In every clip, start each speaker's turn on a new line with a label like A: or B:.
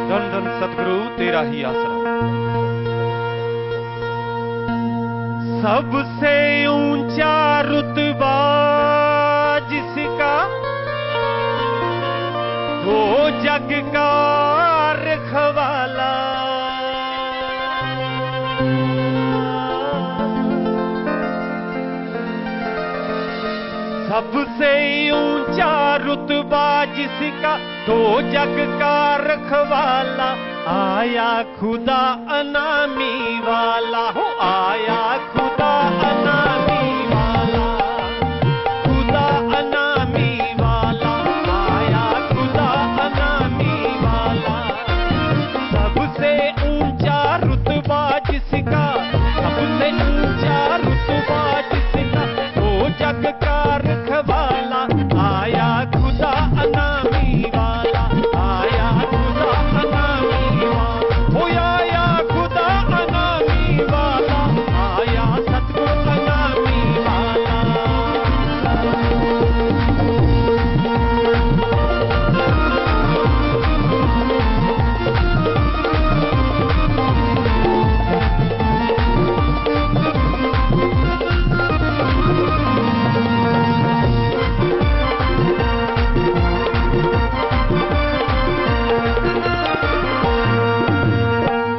A: धन धन सतगुरु तेरा ही आसरा। सबसे ऊंचा रुतबा जिसका, वो जग का रखवाला। सबसे ऊंचा रुतबा जिसका, तो जग का रखवाला। आया खुदा अनामी वाला हो, आया खुदा अनामी वाला, खुदा अनामी वाला, आया खुदा अनामी वाला। सबसे ऊंचा रुतबा जिसका, सबसे ऊंचा रुतबा जिसका, वो जग का रखवाला। आया खुदा अनामी वाला, आया खुदा अनामी वाला, हो आया खुदा अनामी वाला, आया सतगुरु अनामी वाला।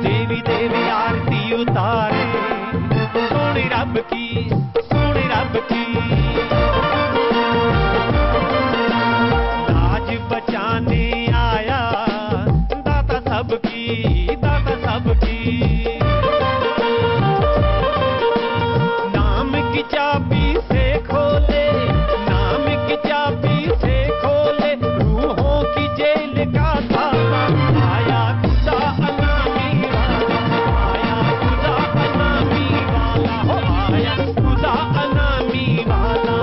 A: देवी देवी आरती उतारे सोने रब की, सोने रब की। लाज बचाने आया दाता सबकी, दाता सबकी। नाम की चाबी से खोले, नाम की चाबी से खोले, रूहों की जेल का ताला। आया खुदा अनामी वाला, आया खुदा अनामी वाला, हो आया खुदा अनामी वाला।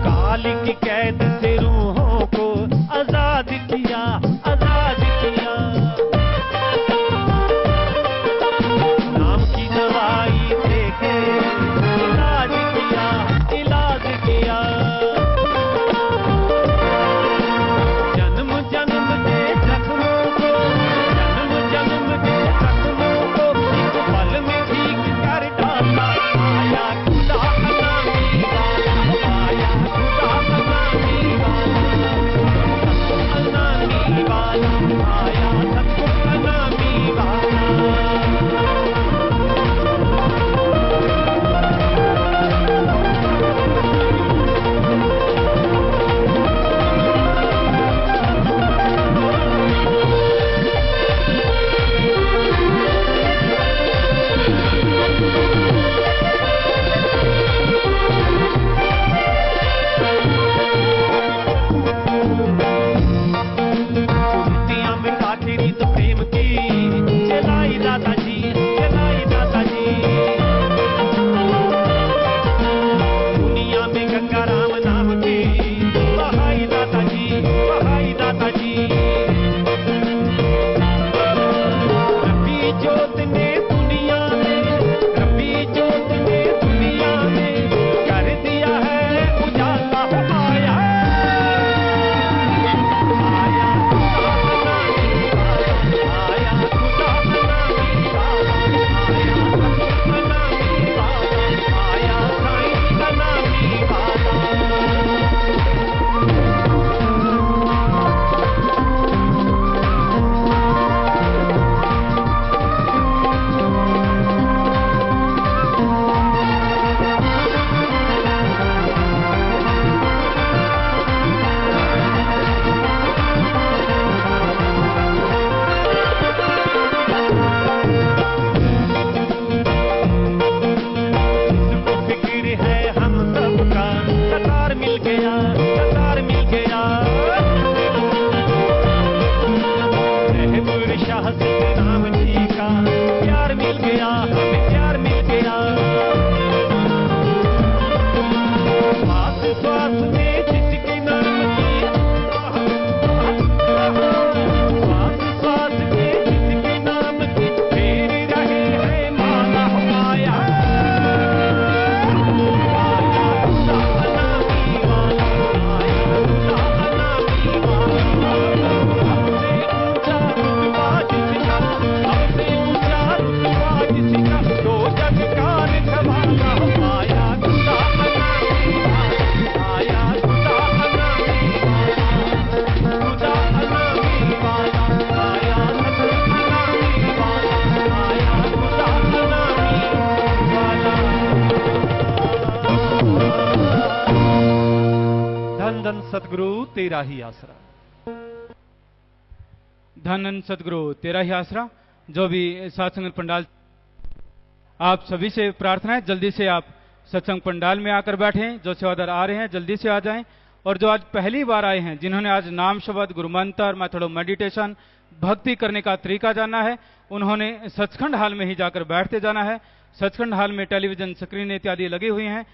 A: काल की कैद से रूहों को आजाद किया, आजाद किया। नाम की दवाई देके इलाज किया, इलाज किया। जन्म जन्म के जख्मों को, जन्म जन्म के जख्मों को एक पल में ठीक कर डाला। आया खुदा अनामी वाला, आया खुदा अनामी धन सतगुरु तेरा ही आसरा।
B: धन सतगुरु तेरा ही आसरा। जो भी सत्संग पंडाल, आप सभी से प्रार्थना है जल्दी से आप सत्संग पंडाल में आकर बैठें। जो सेवादार आ रहे हैं जल्दी से आ जाएं, और जो आज पहली बार आए हैं, जिन्होंने आज नाम शब्द, गुरु मंत्र, मेथड ऑफ मेडिटेशन, भक्ति करने का तरीका जाना है, उन्होंने सचखंड हाल में ही जाकर बैठते जाना है। सचखंड हाल में टेलीविजन स्क्रीन इत्यादि लगी हुई हैं।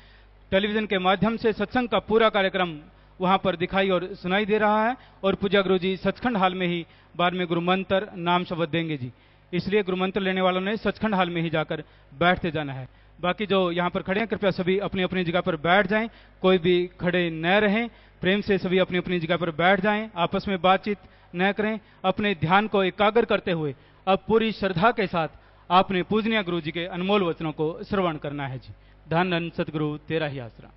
B: टेलीविजन के माध्यम से सत्संग का पूरा कार्यक्रम वहां पर दिखाई और सुनाई दे रहा है, और पूज्य गुरु जी सचखंड हाल में ही बाद में गुरु मंत्र, नाम शब्द देंगे जी। इसलिए गुरु मंत्र लेने वालों ने सचखंड हाल में ही जाकर बैठते जाना है। बाकी जो यहां पर खड़े हैं, कृपया सभी अपनी अपनी जगह पर बैठ जाएं, कोई भी खड़े न रहें। प्रेम से सभी अपनी अपनी जगह पर बैठ जाएं, आपस में बातचीत न करें। अपने ध्यान को एकाग्र करते हुए अब पूरी श्रद्धा के साथ आपने पूजनीय गुरु जी के अनमोल वचनों को श्रवण करना है जी। धन धन सतगुरु तेरा ही आसरा।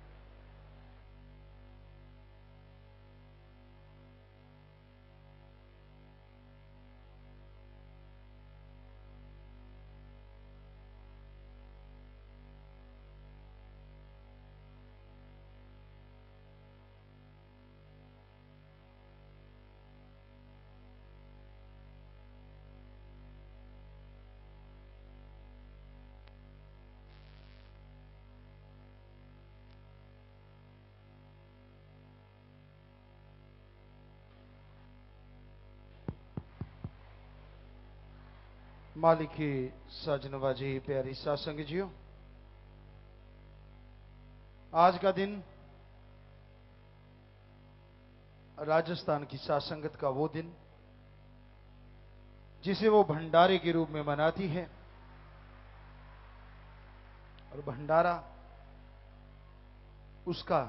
C: मालिक की साजनवाजी प्यारी सासंग जियो, आज का दिन राजस्थान की सासंगत का वो दिन जिसे वो भंडारे के रूप में मनाती है। और भंडारा उसका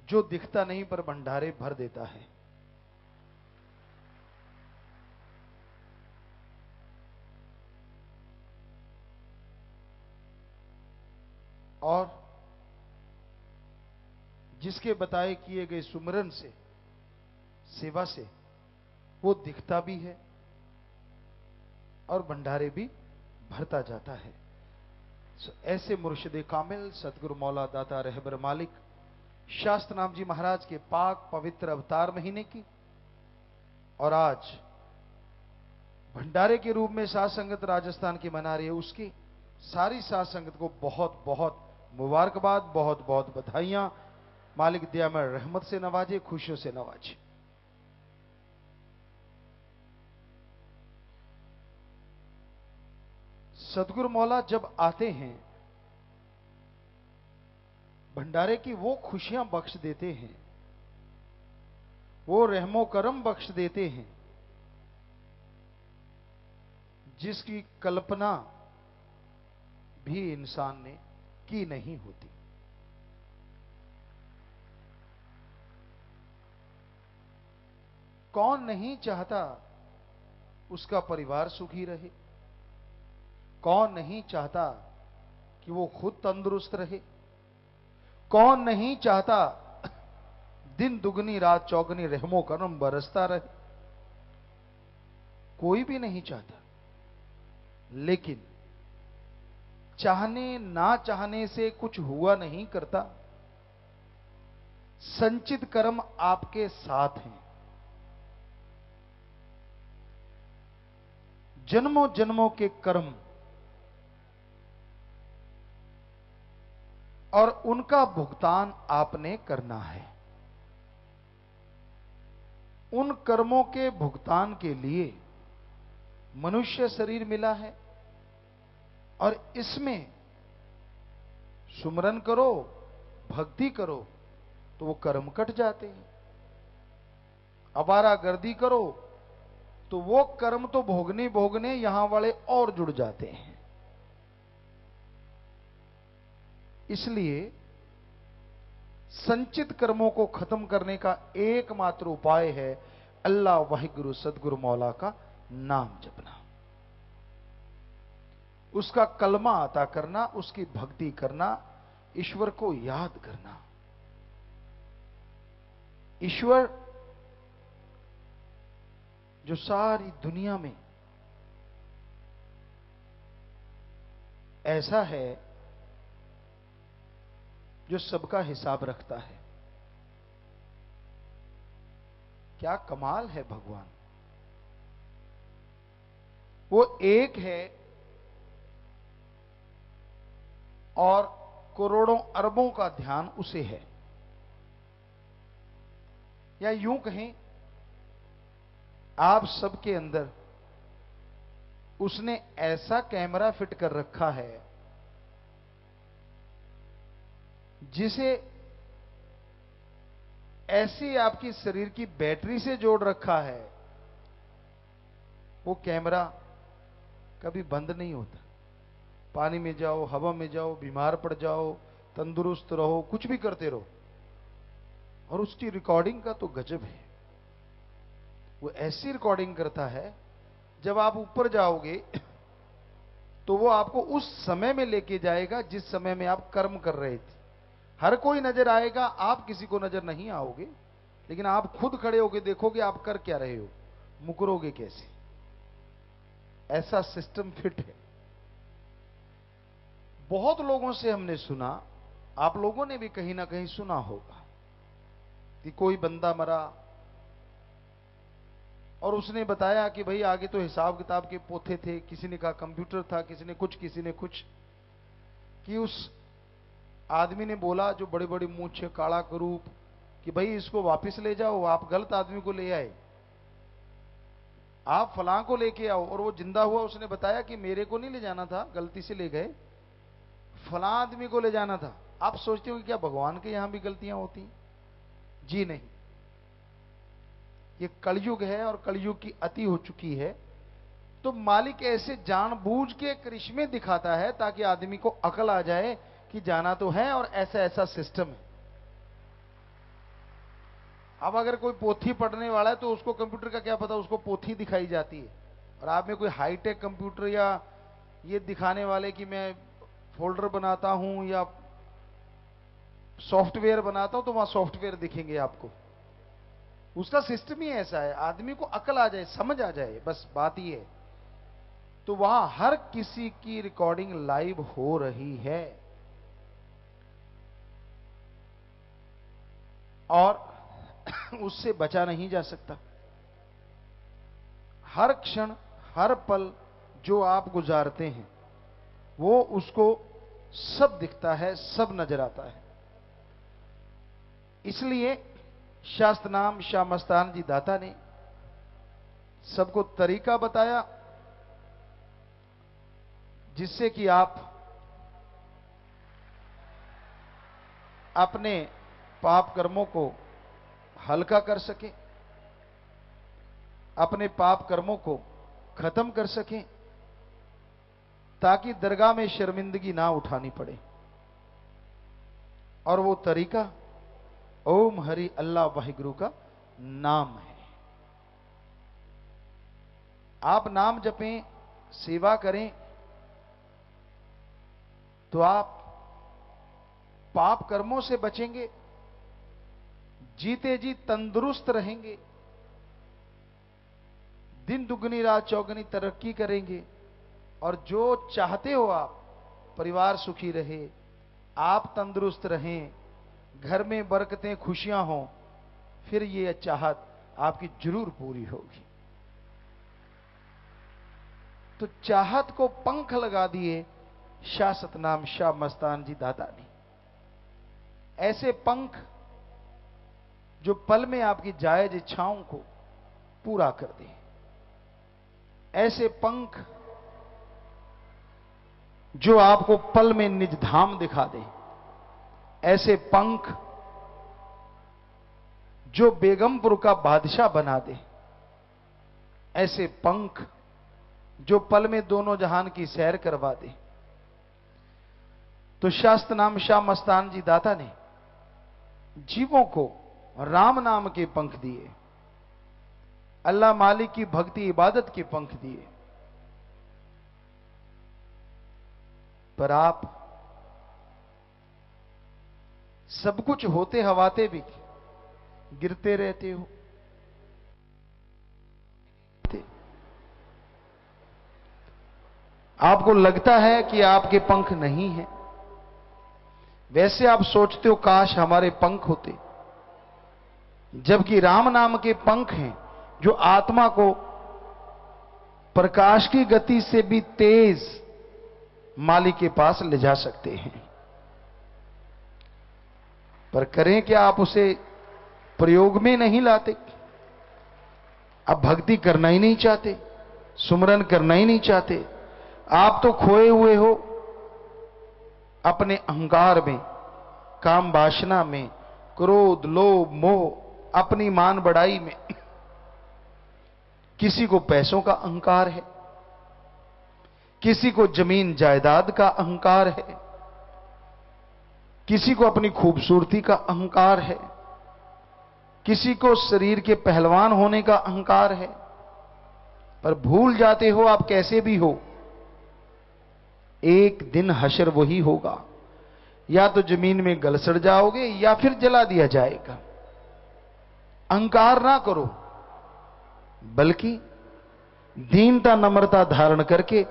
C: जो दिखता नहीं पर भंडारे भर देता है। और जिसके बताए किए गए सुमरन से, सेवा से वो दिखता भी है और भंडारे भी भरता जाता है। ऐसे मुर्शिद कामिल सतगुरु मौला दाता रहबर मालिक शास्त्र नाम जी महाराज के पाक पवित्र अवतार महीने की और आज भंडारे के रूप में साध संगत राजस्थान की मना रही है, उसकी सारी साध संगत को बहुत बहुत मुबारकबाद, बहुत बहुत बधाइयां। मालिक दया में रहमत से नवाजे, खुशियों से नवाजे। सतगुरु मौला जब आते हैं, भंडारे की वो खुशियां बख्श देते हैं, वो रहमो करम बख्श देते हैं जिसकी कल्पना भी इंसान ने की नहीं होती। कौन नहीं चाहता उसका परिवार सुखी रहे? कौन नहीं चाहता कि वो खुद तंदुरुस्त रहे? कौन नहीं चाहता दिन दुगनी रात चौगनी रहमो करम बरसता रहे? कोई भी नहीं चाहता। लेकिन चाहने ना चाहने से कुछ हुआ नहीं करता। संचित कर्म आपके साथ हैं। जन्मों जन्मों के कर्म और उनका भुगतान आपने करना है। उन कर्मों के भुगतान के लिए मनुष्य शरीर मिला है और इसमें सुमरन करो, भक्ति करो तो वो कर्म कट जाते हैं। अबारागर्दी करो तो वो कर्म तो भोगने भोगने यहां वाले और जुड़ जाते हैं। इसलिए संचित कर्मों को खत्म करने का एकमात्र उपाय है अल्लाह वाहिगुरु सदगुरु मौला का नाम जपना, उसका कलमा अता करना, उसकी भक्ति करना, ईश्वर को याद करना। ईश्वर जो सारी दुनिया में ऐसा है जो सबका हिसाब रखता है। क्या कमाल है भगवान। वो एक है और करोड़ों अरबों का ध्यान उसे है। या यूं कहें, आप सबके अंदर उसने ऐसा कैमरा फिट कर रखा है जिसे ऐसी आपकी शरीर की बैटरी से जोड़ रखा है, वो कैमरा कभी बंद नहीं होता। पानी में जाओ, हवा में जाओ, बीमार पड़ जाओ, तंदुरुस्त रहो, कुछ भी करते रहो, और उसकी रिकॉर्डिंग का तो गजब है। वो ऐसी रिकॉर्डिंग करता है, जब आप ऊपर जाओगे तो वो आपको उस समय में लेके जाएगा जिस समय में आप कर्म कर रहे थे। हर कोई नजर आएगा, आप किसी को नजर नहीं आओगे, लेकिन आप खुद खड़े होके देखोगे आप कर क्या रहे हो, मुकरोगे कैसे। ऐसा सिस्टम फिट है। बहुत लोगों से हमने सुना, आप लोगों ने भी कहीं ना कहीं सुना होगा कि कोई बंदा मरा और उसने बताया कि भाई आगे तो हिसाब किताब के पोथे थे, किसी ने कहा कंप्यूटर था, किसी ने कुछ, कि उस आदमी ने बोला जो बड़े बड़े मूंछ काला करूप कि भाई इसको वापस ले जाओ, आप गलत आदमी को ले आए, आप फलां को लेके आओ। और वो जिंदा हुआ, उसने बताया कि मेरे को नहीं ले जाना था, गलती से ले गए, फलां आदमी को ले जाना था। आप सोचते हो कि क्या भगवान के यहां भी गलतियां होती? जी नहीं, ये कलयुग है और कलयुग की अति हो चुकी है। तो मालिक ऐसे जानबूझ के करिश्मे दिखाता है ताकि आदमी को अकल आ जाए कि जाना तो है और ऐसा ऐसा सिस्टम है। अब अगर कोई पोथी पढ़ने वाला है तो उसको कंप्यूटर का क्या पता, उसको पोथी दिखाई जाती है। और आप में कोई हाईटेक कंप्यूटर या ये दिखाने वाले कि मैं फोल्डर बनाता हूं या सॉफ्टवेयर बनाता हूं, तो वहां सॉफ्टवेयर दिखेंगे आपको। उसका सिस्टम ही ऐसा है, आदमी को अकल आ जाए, समझ आ जाए, बस बात ही है। तो वहां हर किसी की रिकॉर्डिंग लाइव हो रही है और उससे बचा नहीं जा सकता। हर क्षण, हर पल जो आप गुजारते हैं वो उसको सब दिखता है, सब नजर आता है। इसलिए शास्त्र नाम शाह मस्तान जी दाता ने सबको तरीका बताया जिससे कि आप अपने पाप कर्मों को हल्का कर सकें, अपने पाप कर्मों को खत्म कर सकें, ताकि दरगाह में शर्मिंदगी ना उठानी पड़े। और वो तरीका ओम हरि अल्लाह वाहिगुरु का नाम है। आप नाम जपें, सेवा करें, तो आप पाप कर्मों से बचेंगे, जीते जी तंदुरुस्त रहेंगे, दिन दुगनी रात चौगनी तरक्की करेंगे। और जो चाहते हो आप, परिवार सुखी रहे, आप तंदुरुस्त रहें, घर में बरकतें खुशियां हों, फिर ये चाहत आपकी जरूर पूरी होगी। तो चाहत को पंख लगा दिए शाह सतनाम शाह मस्तान जी दाता ने। ऐसे पंख जो पल में आपकी जायज इच्छाओं को पूरा कर दे, ऐसे पंख जो आपको पल में निज धाम दिखा दे, ऐसे पंख जो बेगमपुर का बादशाह बना दे, ऐसे पंख जो पल में दोनों जहान की सैर करवा दे। तो शास्त्र नाम शाह मस्तान जी दाता ने जीवों को राम नाम के पंख दिए, अल्लाह मालिक की भक्ति इबादत के पंख दिए। पर आप सब कुछ होते हवाते भी गिरते रहते हो। आपको लगता है कि आपके पंख नहीं हैं, वैसे आप सोचते हो काश हमारे पंख होते, जबकि राम नाम के पंख हैं जो आत्मा को प्रकाश की गति से भी तेज मालिक के पास ले जा सकते हैं। पर करें क्या, आप उसे प्रयोग में नहीं लाते। अब भक्ति करना ही नहीं चाहते, सुमरन करना ही नहीं चाहते। आप तो खोए हुए हो अपने अहंकार में, काम वासना में, क्रोध, लोभ, मोह, अपनी मान बढ़ाई में। किसी को पैसों का अहंकार है, किसी को जमीन जायदाद का अहंकार है, किसी को अपनी खूबसूरती का अहंकार है, किसी को शरीर के पहलवान होने का अहंकार है। पर भूल जाते हो आप कैसे भी हो, एक दिन हशर वही होगा, या तो जमीन में गलसड़ जाओगे या फिर जला दिया जाएगा। अहंकार ना करो, बल्कि दीनता नम्रता धारण करके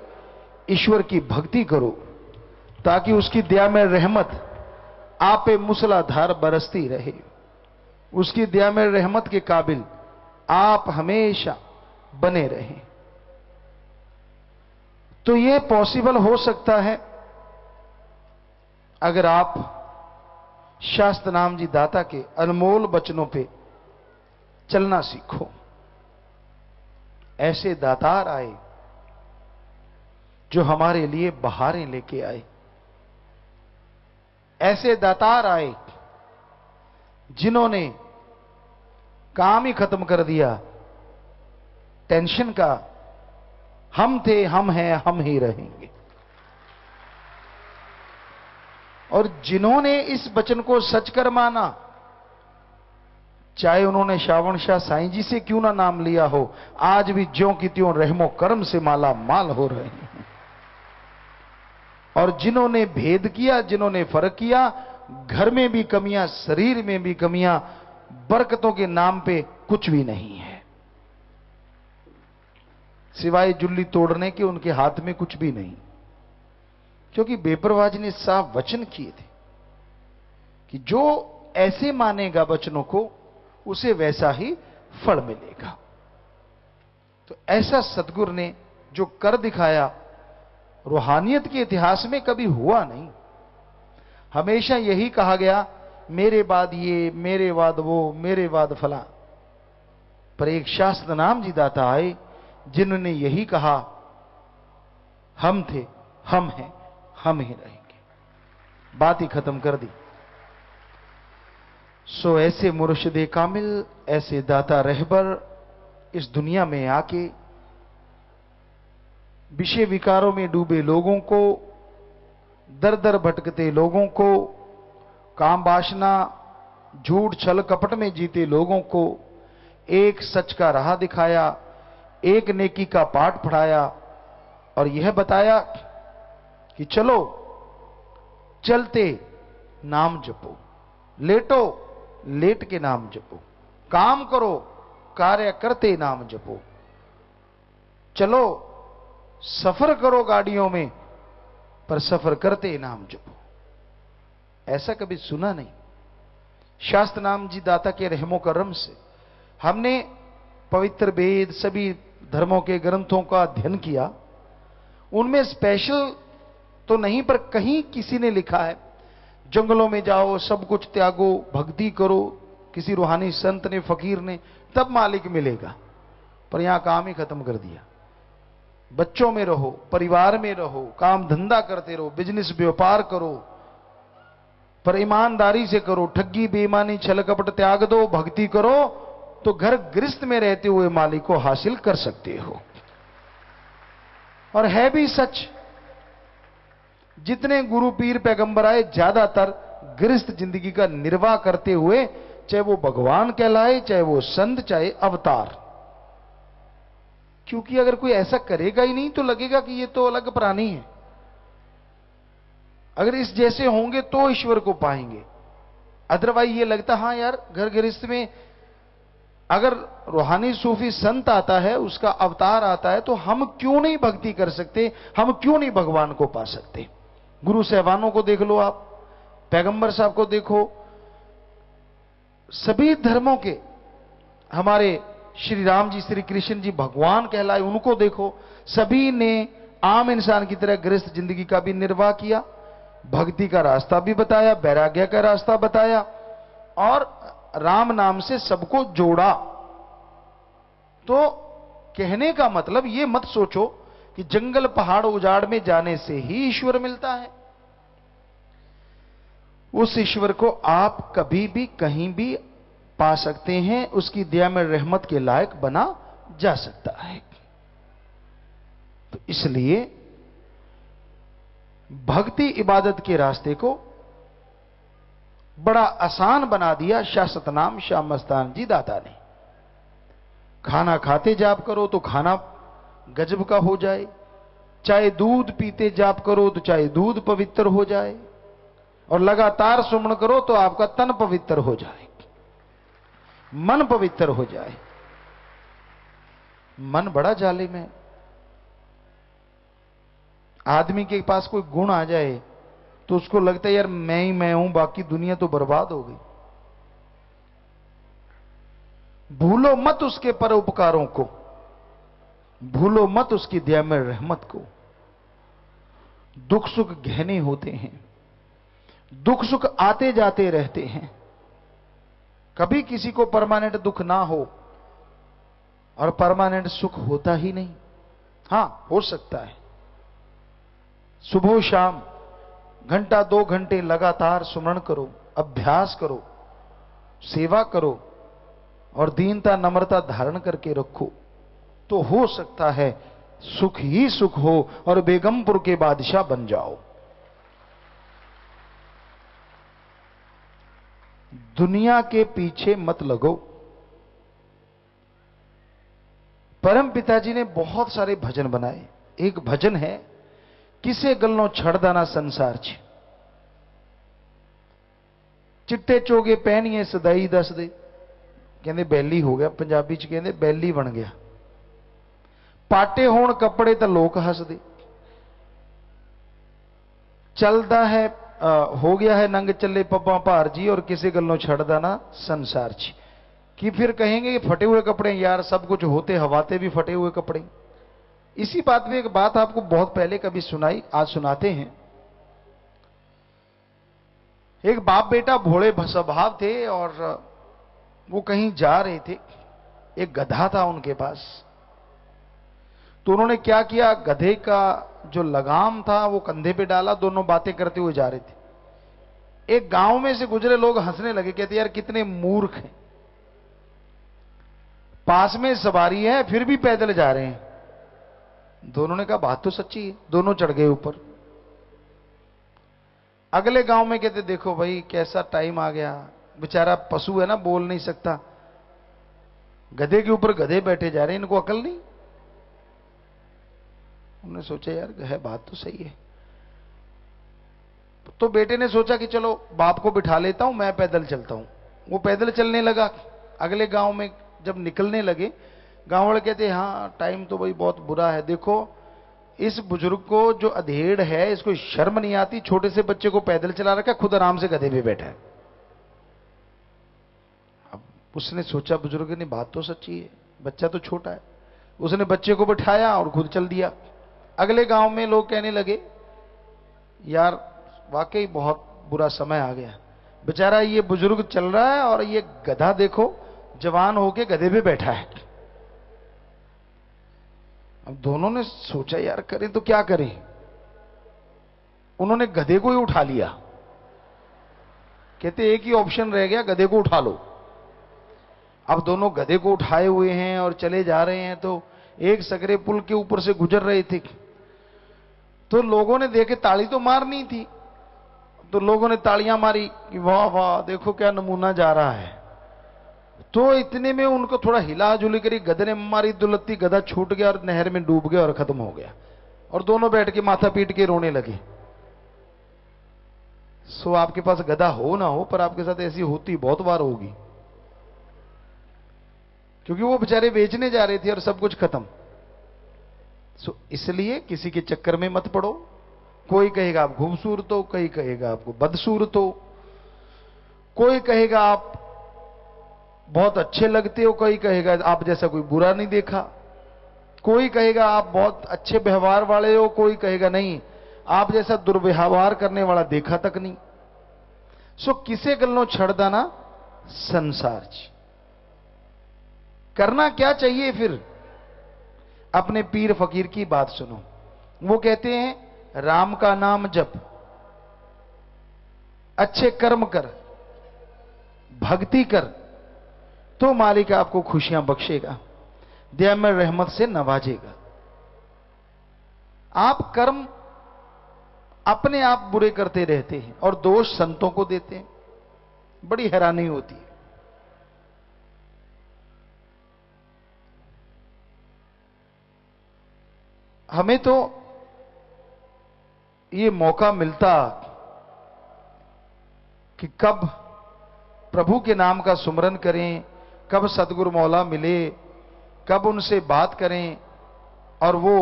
C: ईश्वर की भक्ति करो, ताकि उसकी दया में रहमत आप पे मूसलाधार बरसती रहे। उसकी दया में रहमत के काबिल आप हमेशा बने रहें। तो यह पॉसिबल हो सकता है अगर आप शास्त्र नाम जी दाता के अनमोल वचनों पे चलना सीखो। ऐसे दातार आए जो हमारे लिए बहारें लेके आए। ऐसे दातार आए जिन्होंने काम ही खत्म कर दिया टेंशन का। हम थे, हम हैं, हम ही रहेंगे। और जिन्होंने इस वचन को सच कर माना, चाहे उन्होंने श्रावण शाह साईं जी से क्यों ना नाम लिया हो, आज भी ज्यों की त्यों रहमो कर्म से माला माल हो रहे हैं। और जिन्होंने भेद किया, जिन्होंने फर्क किया, घर में भी कमियां, शरीर में भी कमियां, बरकतों के नाम पे कुछ भी नहीं है, सिवाय जुल्ली तोड़ने के उनके हाथ में कुछ भी नहीं। क्योंकि बेपरवाह जी ने साफ वचन किए थे कि जो ऐसे मानेगा वचनों को, उसे वैसा ही फल मिलेगा। तो ऐसा सतगुरु ने जो कर दिखाया, रूहानियत के इतिहास में कभी हुआ नहीं। हमेशा यही कहा गया, मेरे बाद ये, मेरे बाद वो, मेरे बाद फला। पर एक शास्त्र नाम जी दाता आए जिन्होंने यही कहा, हम थे, हम हैं, हम ही रहेंगे। बात ही खत्म कर दी। सो ऐसे मुर्शिदे कामिल, ऐसे दाता रहबर इस दुनिया में आके विषय विकारों में डूबे लोगों को, दर दर भटकते लोगों को, काम वासना, झूठ छल कपट में जीते लोगों को एक सच का राह दिखाया, एक नेकी का पाठ पढ़ाया और यह बताया कि चलो चलते नाम जपो, लेटो लेट के नाम जपो, काम करो कार्य करते नाम जपो, चलो सफर करो गाड़ियों में पर सफर करते नाम जपो। ऐसा कभी सुना नहीं। शास्त्र नाम जी दाता के रहमो करम से हमने पवित्र वेद, सभी धर्मों के ग्रंथों का अध्ययन किया। उनमें स्पेशल तो नहीं, पर कहीं किसी ने लिखा है जंगलों में जाओ, सब कुछ त्यागो, भक्ति करो, किसी रूहानी संत ने, फकीर ने, तब मालिक मिलेगा। पर यहां काम ही खत्म कर दिया। बच्चों में रहो, परिवार में रहो, काम धंधा करते रहो, बिजनेस व्यापार करो, पर ईमानदारी से करो, ठगी बेईमानी छल कपट त्याग दो, भक्ति करो, तो घर गृहस्थ में रहते हुए मालिक को हासिल कर सकते हो। और है भी सच, जितने गुरु पीर पैगंबर आए ज्यादातर गृहस्थ जिंदगी का निर्वाह करते हुए, चाहे वो भगवान कहलाए, चाहे वो संत, चाहे अवतार। क्योंकि अगर कोई ऐसा करेगा ही नहीं तो लगेगा कि ये तो अलग प्राणी है। अगर इस जैसे होंगे तो ईश्वर को पाएंगे, अदरवाइज ये लगता हाँ यार घर गृहस्थ में अगर रूहानी सूफी संत आता है, उसका अवतार आता है, तो हम क्यों नहीं भक्ति कर सकते, हम क्यों नहीं भगवान को पा सकते। गुरु साहबानों को देख लो आप, पैगंबर साहब को देखो, सभी धर्मों के हमारे श्री राम जी, श्री कृष्ण जी भगवान कहलाए, उनको देखो, सभी ने आम इंसान की तरह गृहस्थ जिंदगी का भी निर्वाह किया, भक्ति का रास्ता भी बताया, वैराग्य का रास्ता बताया और राम नाम से सबको जोड़ा। तो कहने का मतलब ये मत सोचो कि जंगल पहाड़ उजाड़ में जाने से ही ईश्वर मिलता है। उस ईश्वर को आप कभी भी कहीं भी पा सकते हैं, उसकी दया में रहमत के लायक बना जा सकता है। तो इसलिए भक्ति इबादत के रास्ते को बड़ा आसान बना दिया शाश्वत नाम श्याम मस्तान जी दाता ने। खाना खाते जाप करो तो खाना गजब का हो जाए, चाहे दूध पीते जाप करो तो चाहे दूध पवित्र हो जाए, और लगातार सुमन करो तो आपका तन पवित्र हो जाए, मन पवित्र हो जाए। मन बड़ा जालिम है। आदमी के पास कोई गुण आ जाए तो उसको लगता है यार मैं ही मैं हूं, बाकी दुनिया तो बर्बाद हो गई। भूलो मत उसके परोपकारों को, भूलो मत उसकी दया में रहमत को। दुख सुख गहने होते हैं, दुख सुख आते जाते रहते हैं। कभी किसी को परमानेंट दुख ना हो और परमानेंट सुख होता ही नहीं। हां, हो सकता है सुबह शाम घंटा 2 घंटे लगातार सुमरण करो, अभ्यास करो, सेवा करो और दीनता नम्रता धारण करके रखो, तो हो सकता है सुख ही सुख हो और बेगमपुर के बादशाह बन जाओ। दुनिया के पीछे मत लगो। परम पिताजी ने बहुत सारे भजन बनाए। एक भजन है, किसे गलनो छड़ दाना संसार छ, चिट्टे चोगे पहनिए सदाई दस दे। कहते बैली हो गया, पंजाबी च कहते बैली बन गया। पाटे होण कपड़े तो लोक हस दे। चलता है हो गया है नंग चले पब्बा भार जी, और किसी गलों छड़दा ना संसार छी। कि फिर कहेंगे कि फटे हुए कपड़े, यार सब कुछ होते हवाते भी फटे हुए कपड़े। इसी बात में एक बात आपको बहुत पहले कभी सुनाई, आज सुनाते हैं। एक बाप बेटा भोले स्वभाव थे और वो कहीं जा रहे थे। एक गधा था उनके पास। तो उन्होंने क्या किया, गधे का जो लगाम था वो कंधे पे डाला, दोनों बातें करते हुए जा रहे थे। एक गांव में से गुजरे लोग हंसने लगे, कहते यार कितने मूर्ख हैं, पास में सवारी है फिर भी पैदल जा रहे हैं। दोनों ने कहा बात तो सच्ची है। दोनों चढ़ गए ऊपर। अगले गांव में कहते देखो भाई कैसा टाइम आ गया, बेचारा पशु है ना, बोल नहीं सकता, गधे के ऊपर गधे बैठे जा रहे हैं, इनको अकल नहीं। उन्होंने सोचा यार है बात तो सही है। तो बेटे ने सोचा कि चलो बाप को बिठा लेता हूं, मैं पैदल चलता हूं। वो पैदल चलने लगा। अगले गांव में जब निकलने लगे, गांव वाले कहते हाँ टाइम तो भाई बहुत बुरा है, देखो इस बुजुर्ग को जो अधेड़ है इसको शर्म नहीं आती, छोटे से बच्चे को पैदल चला रखा, खुद आराम से गधे पे बैठा है। अब उसने सोचा बुजुर्ग ने बात तो सच्ची है, बच्चा तो छोटा है। उसने बच्चे को बिठाया और खुद चल दिया। अगले गांव में लोग कहने लगे यार वाकई बहुत बुरा समय आ गया, बेचारा ये बुजुर्ग चल रहा है और ये गधा देखो जवान होके गधे पे बैठा है। अब दोनों ने सोचा यार करें तो क्या करें। उन्होंने गधे को ही उठा लिया। कहते एक ही ऑप्शन रह गया, गधे को उठा लो। अब दोनों गधे को उठाए हुए हैं और चले जा रहे हैं। तो एक सकरे पुल के ऊपर से गुजर रहे थे, तो लोगों ने देखे ताली तो मारनी थी, तो लोगों ने तालियां मारी कि वाह वाह देखो क्या नमूना जा रहा है। तो इतने में उनको थोड़ा हिला जुली करी, गधे ने मारी दुलत्ती, गधा छूट गया और नहर में डूब गया और खत्म हो गया। और दोनों बैठ के माथा पीट के रोने लगे। सो आपके पास गधा हो ना हो, पर आपके साथ ऐसी होती बहुत बार होगी, क्योंकि वो बेचारे बेचने जा रहे थे और सब कुछ खत्म। सो इसलिए किसी के चक्कर में मत पड़ो, कोई कहेगा आप खूबसूरत हो, कोई कहेगा आपको बदसूरत हो, कोई कहेगा आप बहुत अच्छे लगते हो, कोई कहेगा आप जैसा कोई बुरा नहीं देखा, कोई कहेगा आप बहुत अच्छे व्यवहार वाले हो, कोई कहेगा नहीं आप जैसा दुर्व्यवहार करने वाला देखा तक नहीं। सो किसे गल्लो छड़दा ना संसार च। करना क्या चाहिए फिर? अपने पीर फकीर की बात सुनो। वो कहते हैं राम का नाम जप, अच्छे कर्म कर, भक्ति कर, तो मालिक आपको खुशियां बख्शेगा, दया में रहमत से नवाजेगा। आप कर्म अपने आप बुरे करते रहते हैं और दोष संतों को देते हैं, बड़ी हैरानी होती है। हमें तो ये मौका मिलता कि कब प्रभु के नाम का सुमरन करें, कब सतगुरु मौला मिले, कब उनसे बात करें, और वो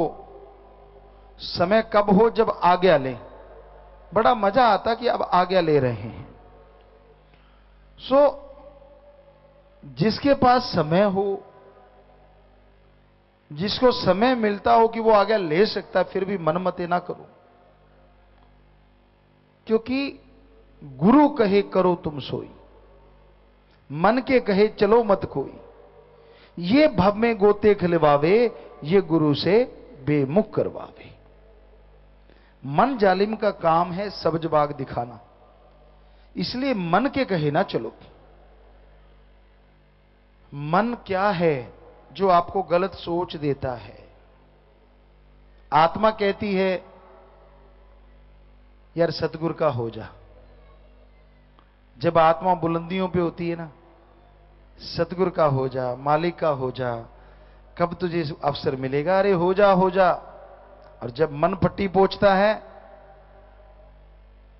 C: समय कब हो जब आज्ञा लें। बड़ा मजा आता कि अब आज्ञा ले रहे हैं। सो जिसके पास समय हो, जिसको समय मिलता हो कि वो आज्ञा ले सकता है, फिर भी मनमते ना करो, क्योंकि गुरु कहे करो तुम सोई, मन के कहे चलो मत कोई, ये भव में गोते खिलवावे, ये गुरु से बेमुख करवावे। मन जालिम का काम है सब्ज बाग दिखाना, इसलिए मन के कहे ना चलो। मन क्या है जो आपको गलत सोच देता है? आत्मा कहती है यार सतगुरु का हो जा। जब आत्मा बुलंदियों पे होती है ना, सतगुरु का हो जा, मालिक का हो जा, कब तुझे अवसर मिलेगा, अरे हो जा हो जा। और जब मन पट्टी पोंछता है,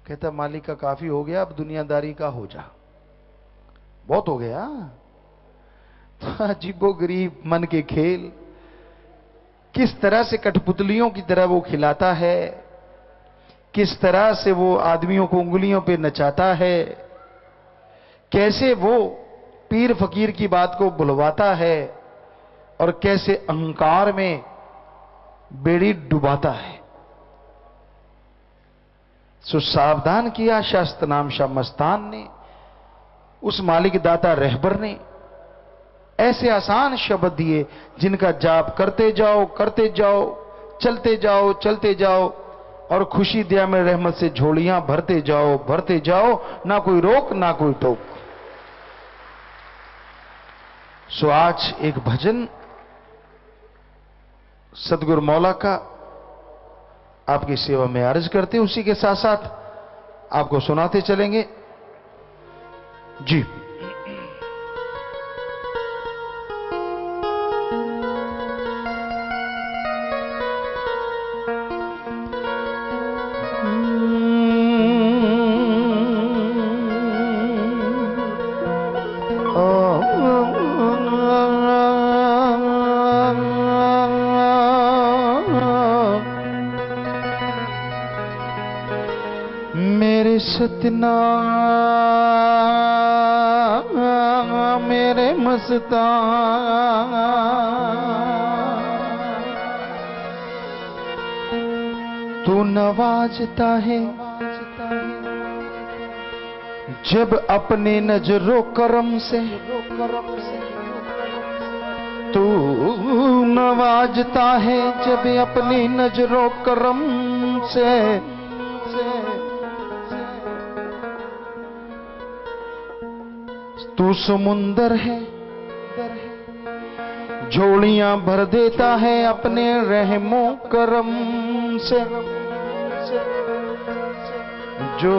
C: कहता मालिक का काफी हो गया, अब दुनियादारी का हो जा, बहुत हो गया। तो अजीबो गरीब मन के खेल, किस तरह से कठपुतलियों की तरह वो खिलाता है, किस तरह से वो आदमियों को उंगलियों पे नचाता है, कैसे वो पीर फकीर की बात को बुलवाता है, और कैसे अहंकार में बेड़ी डुबाता है। सो सावधान किया शास्त्र नाम शाह मस्तान ने, उस मालिक दाता रहबर ने। ऐसे आसान शब्द दिए जिनका जाप करते जाओ करते जाओ, चलते जाओ चलते जाओ, और खुशी दया में रहमत से झोलियां भरते जाओ, ना कोई रोक ना कोई टोक। सो आज एक भजन सतगुरु मौला का आपकी सेवा में अर्ज करते, उसी के साथ साथ आपको सुनाते चलेंगे जी। सतना मेरे मस्ता, तू नवाजता है जब अपने नजरों करम से, तू नवाजता है जब अपनी नजरों करम से। तू समुंदर है झोलियां भर देता है अपने रहमो करम से। जो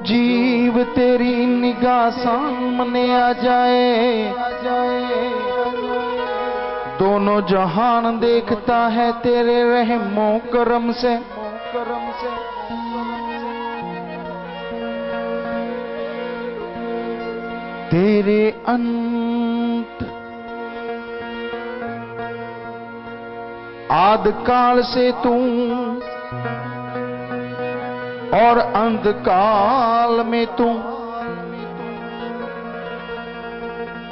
C: जीव तेरी निगाह सामने आ जाए, दोनों जहान देखता है तेरे रहमो करम से। तेरे अंत आद काल से तू और अंधकाल में तू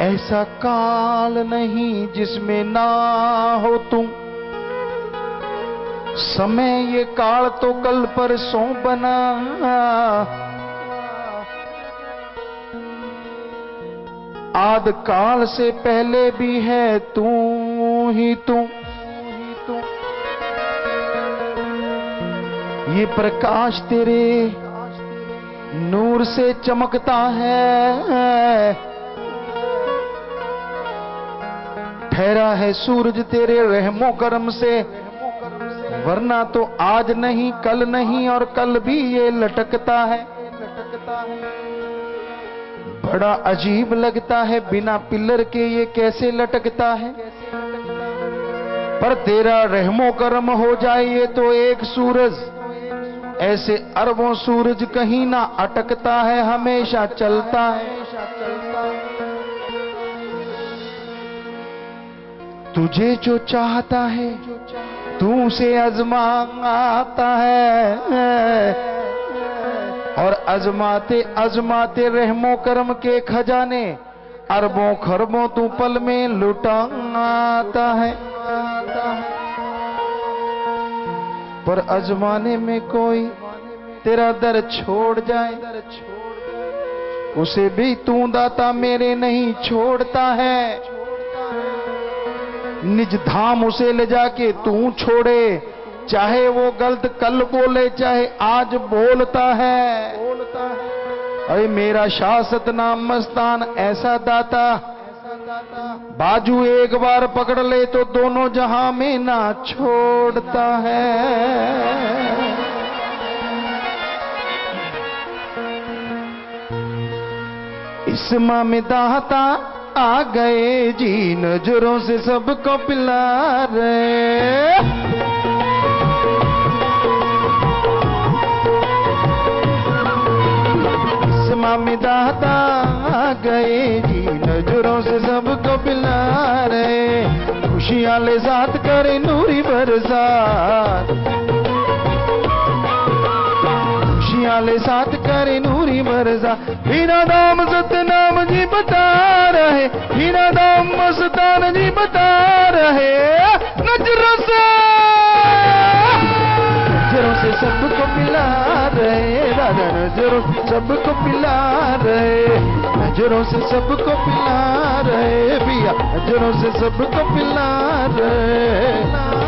C: ऐसा काल नहीं जिसमें ना हो तू। समय ये काल तो कल परसों बना, आद काल से पहले भी है तू ही तू। ये प्रकाश तेरे नूर से चमकता है, ठहरा है सूरज तेरे रहमो करम से, वरना तो आज नहीं कल नहीं और कल भी ये लटकता है। बड़ा अजीब लगता है बिना पिलर के ये कैसे लटकता है, पर तेरा रहमो करम हो जाए ये तो एक सूरज ऐसे अरबों सूरज कहीं ना अटकता है, हमेशा चलता है। तुझे जो चाहता है तू उसे आजमाता है, और आजमाते आजमाते रहमो करम के खजाने अरबों खरबों तू पल में लुटाता है। पर आजमाने में कोई तेरा दर छोड़ जाए, उसे भी तू दाता मेरे नहीं छोड़ता है। निज धाम उसे ले जाके तू छोड़े, चाहे वो गलत कल बोले चाहे आज बोलता है। अरे मेरा शासत नाम मस्तान ऐसा दाता, बाजू एक बार पकड़ ले तो दोनों जहां में ना छोड़ता है। इस माह में दाता आ गए जी, नजरों से सबको पिला रहे। इस माह में दाता आ गए जी, नजरों से सबको पिला रहे। खुशियां ले साथ करे नूरी बरसात, खुशियां ले साथ करे नूरी बरसा। हीरा दाम सतनाम जी बता रहे, हीरा दाम मस्तान जी बता रहे। नजरों से सबको पिला रहे, दादा नजरों से सबको पिला रहे, नजरों से सबको पिला रहे भैया, नजरों से सबको पिला रहे।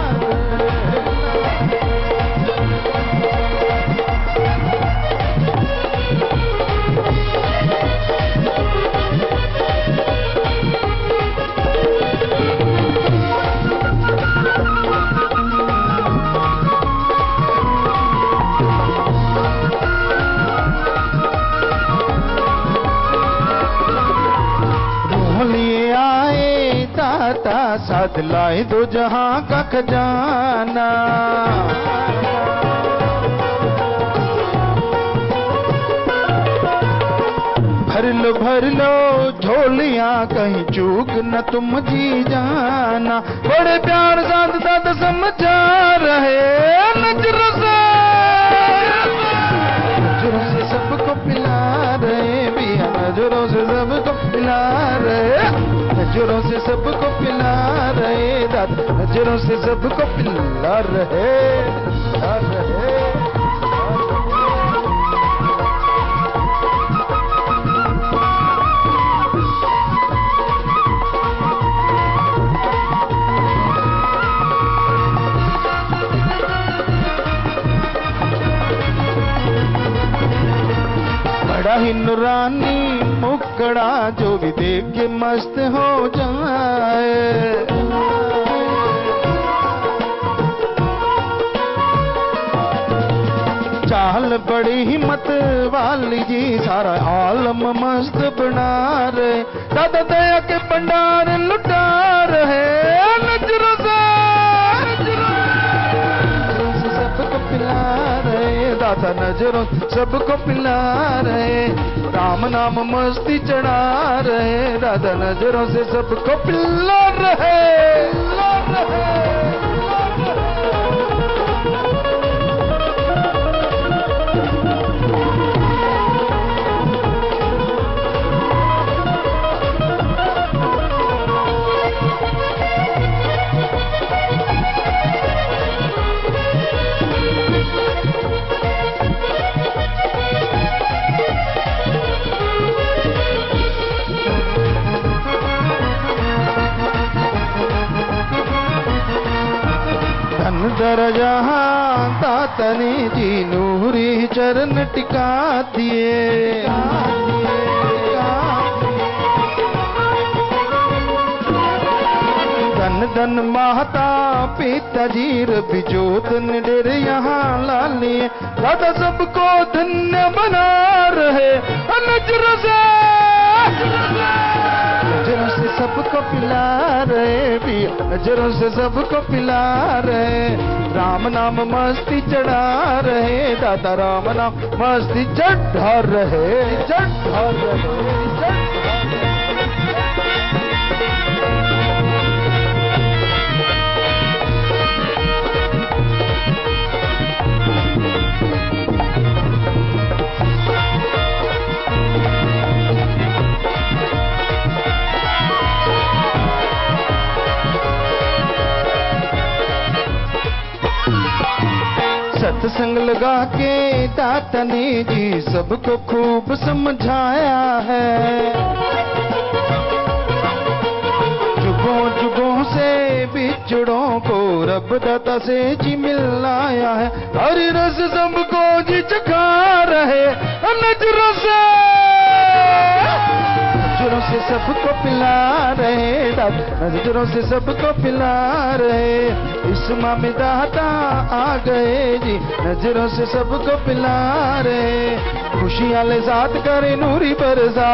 C: साथ लाए दो जहां का खजाना, भर लो झोलियां कहीं चूक न तुम जी जाना। बड़े प्यार साथ साथ समझा रहे, नजरों से सबको पिला रहे भैया, नजरों से सबको पिला रहे, नजरों से सबको पिला रहे दादा, नजरों से सबको पिला रहे। बड़ा ही नूरानी मुकड़ा जो भी देख के मस्त हो जाए, चाल बड़ी हिम्मत वाली जी, सारा आलम मस्त बना रहे। दादा दया के भंडार लुटा रहे, नजरों से सबको पिला रहे दादा, नजरों सबको पिला रहे। राम नाम मस्ती चढ़ा रहे दादा, नजरों से सबको पिला रहे। सारा जहां दातने जी नूरी चरण टिका दिए। धन धन माता पिताजी बिजोत निडर यहाँ लालिए। दादा सबको धन्य बना रहे नजरों से सबको पिला रहे भी, नजरों से सबको पिला रहे। राम नाम मस्ती चढ़ा रहे दादा, राम नाम मस्ती चढ़ा रहे, चढ़ा रहे। सत्संग लगा के दाता ने जी सबको खूब समझाया है। जुगों जुगों से बिछड़ों को रब दाता से जी मिलाया है। हरि रस सबको जी चखा रहे नजरों से, नजरों से सबको पिला रहे दादा, नजरों से सबको पिला रहे। इस माह में दाता आ गए जी, नजरों से सबको पिला रहे। खुशियां ले साथ करे नूरी बरसा,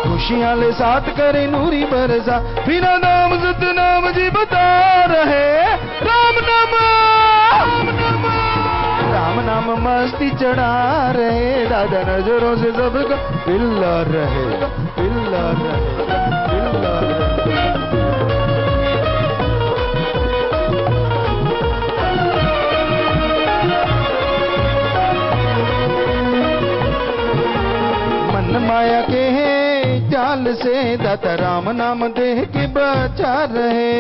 C: खुशियां ले साथ करे नूरी बरसा। बिना नाम सतनाम जी बता रहे राम नाम, राम नाम मस्ती चढ़ा रहे दादा, नजरों से सबको पिला रहे, पिला रहे, पिला रहे। मन माया के जाल से दाता राम नाम देह के बचा रहे।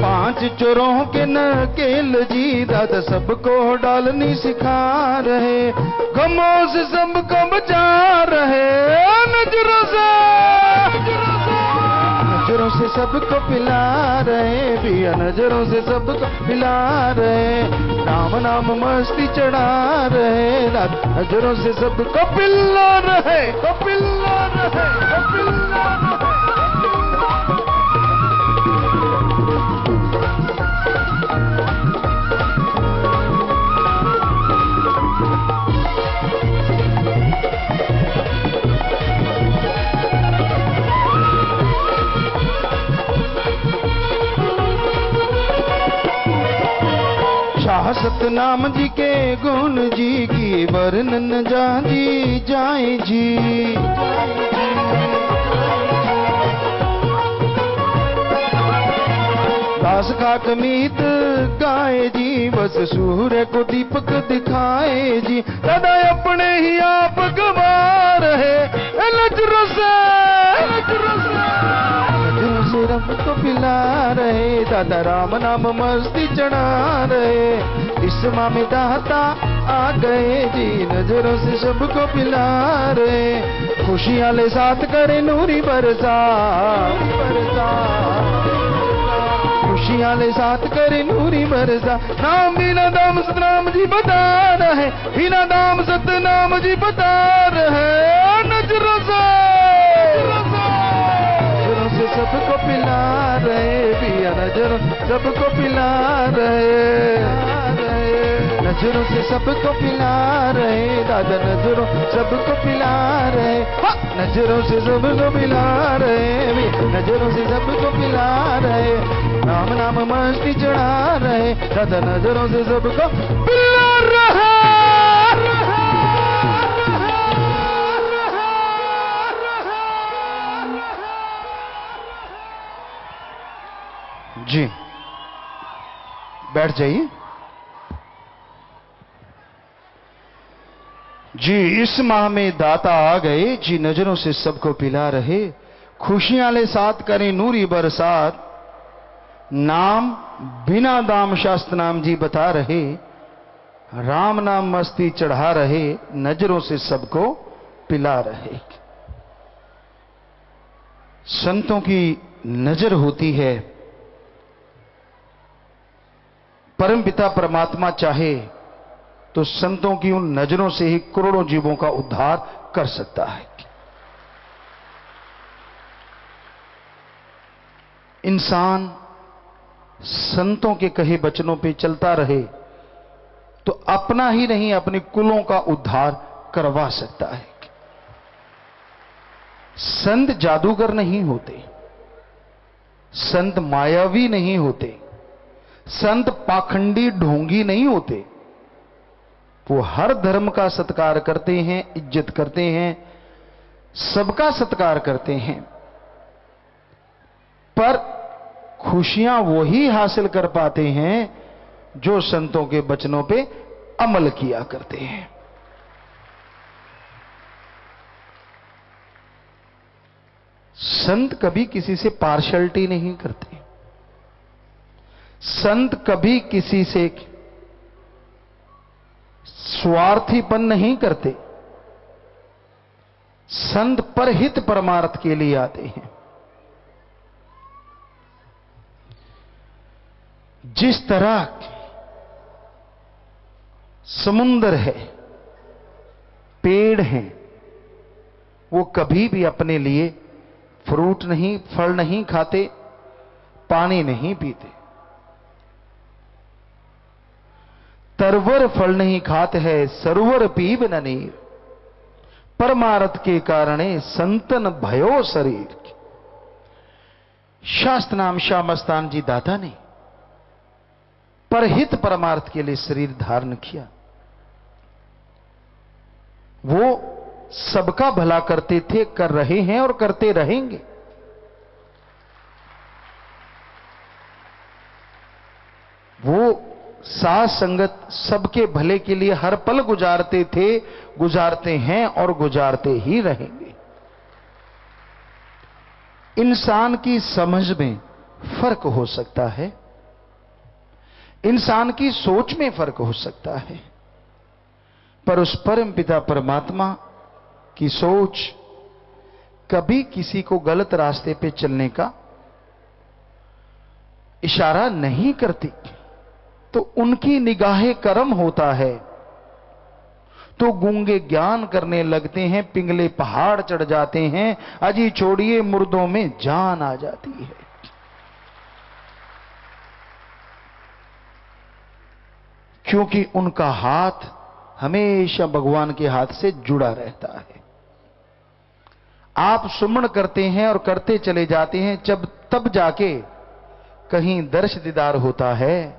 C: पांच चोरों के नकेल जी दादा सबको डालनी सिखा रहे। गमों से सबको बचा रहे नजरों से, नजरों से सबको पिला रहे पिया, नजरों से सबको पिला रहे। राम नाम मस्ती चढ़ा रहे दादा, नजरों से सबको पिला रहे, पिला रहे, पिला रहे। सतनाम जी के गुण जी की वर्णन जानी जाए जी। दास का कमीत गाए जी, बस सूर्य को दीपक दिखाए जी। दादा अपने ही आप गवा रहे नजरों से, नजरों से रब को पिला रहे दादा, राम नाम मस्ती चढ़ा रहे। इस माह में दाता आ गए जी, नजरों से सबको पिला रहे। खुशियां ले साथ करे नूरी बरसा, खुशियां ले साथ करे नूरी बरसा। नाम बिना दाम सतनाम जी बता रहे, बिना दाम सतनाम जी बता रहे नजरों से, नजरों से सबको पिला रहे पिया, नजरों सबको पिला रहे, नजरों से सबको पिला रहे दादा, नजरों सबको पिला रहे। नजरों से सबको पिला रहे, नजरों से सबको पिला रहे। राम नाम मस्ती चढ़ा रहे दादा, नजरों से सबको पिला रहे। जी बैठ जाइए जी। इस माह में दाता आ गए जी, नजरों से सबको पिला रहे। खुशियां ले साथ करें नूरी बरसात। नाम बिना दाम शास्त्र नाम जी बता रहे। राम नाम मस्ती चढ़ा रहे, नजरों से सबको पिला रहे। संतों की नजर होती है, परमपिता परमात्मा चाहे तो संतों की उन नजरों से ही करोड़ों जीवों का उद्धार कर सकता है। इंसान संतों के कहे वचनों पे चलता रहे तो अपना ही नहीं अपने कुलों का उद्धार करवा सकता है। संत जादूगर नहीं होते, संत मायावी नहीं होते, संत पाखंडी ढोंगी नहीं होते। वो हर धर्म का सत्कार करते हैं, इज्जत करते हैं, सबका सत्कार करते हैं, पर खुशियां वही हासिल कर पाते हैं जो संतों के वचनों पे अमल किया करते हैं। संत कभी किसी से पार्शलिटी नहीं करते, संत कभी किसी से स्वार्थीपन नहीं करते। संत परहित परमार्थ के लिए आते हैं। जिस तरह समुंदर है, पेड़ हैं, वो कभी भी अपने लिए फ्रूट नहीं, फल नहीं खाते, पानी नहीं पीते। तरवर फल नहीं खाते है, सरोवर पीब न नीर, परमार्थ के कारणे संतन भयो शरीर। शास्त्र नाम श्याम मस्तान जी दाता ने परहित परमार्थ के लिए शरीर धारण किया। वो सबका भला करते थे, कर रहे हैं और करते रहेंगे। वो साथ संगत सबके भले के लिए हर पल गुजारते थे, गुजारते हैं और गुजारते ही रहेंगे। इंसान की समझ में फर्क हो सकता है, इंसान की सोच में फर्क हो सकता है, पर उस परम पिता परमात्मा की सोच कभी किसी को गलत रास्ते पे चलने का इशारा नहीं करती। तो उनकी निगाहे करम होता है तो गूंगे ज्ञान करने लगते हैं, पिंगले पहाड़ चढ़ जाते हैं, अजी छोड़िए मुर्दों में जान आ जाती है। क्योंकि उनका हाथ हमेशा भगवान के हाथ से जुड़ा रहता है। आप सुमन करते हैं और करते चले जाते हैं, जब तब जाके कहीं दर्श दीदार होता है।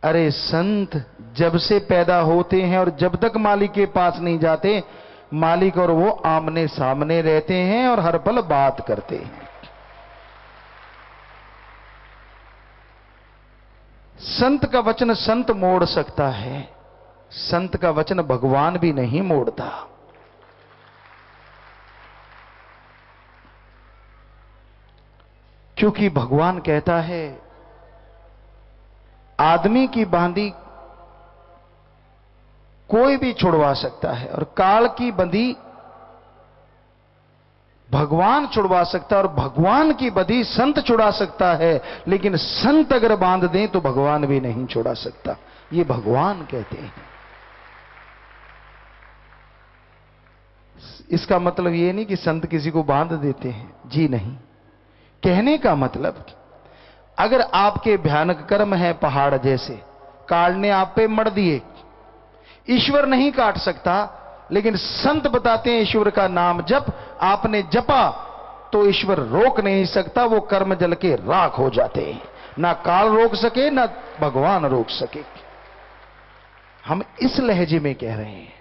C: अरे संत जब से पैदा होते हैं और जब तक मालिक के पास नहीं जाते, मालिक और वो आमने सामने रहते हैं और हर पल बात करते हैं। संत का वचन संत मोड़ सकता है, संत का वचन भगवान भी नहीं मोड़ता। क्योंकि भगवान कहता है आदमी की बांधी कोई भी छुड़वा सकता है और काल की बंधी भगवान छुड़वा सकता है, और भगवान की बंधी संत छुड़ा सकता है, लेकिन संत अगर बांध दें तो भगवान भी नहीं छुड़ा सकता। ये भगवान कहते हैं। इसका मतलब ये नहीं कि संत किसी को बांध देते हैं, जी नहीं। कहने का मतलब अगर आपके भयानक कर्म है पहाड़ जैसे, काल ने आप पे मर दिए, ईश्वर नहीं काट सकता, लेकिन संत बताते हैं ईश्वर का नाम जप आपने जपा तो ईश्वर रोक नहीं सकता, वो कर्म जल के राख हो जाते हैं। ना काल रोक सके ना भगवान रोक सके। हम इस लहजे में कह रहे हैं,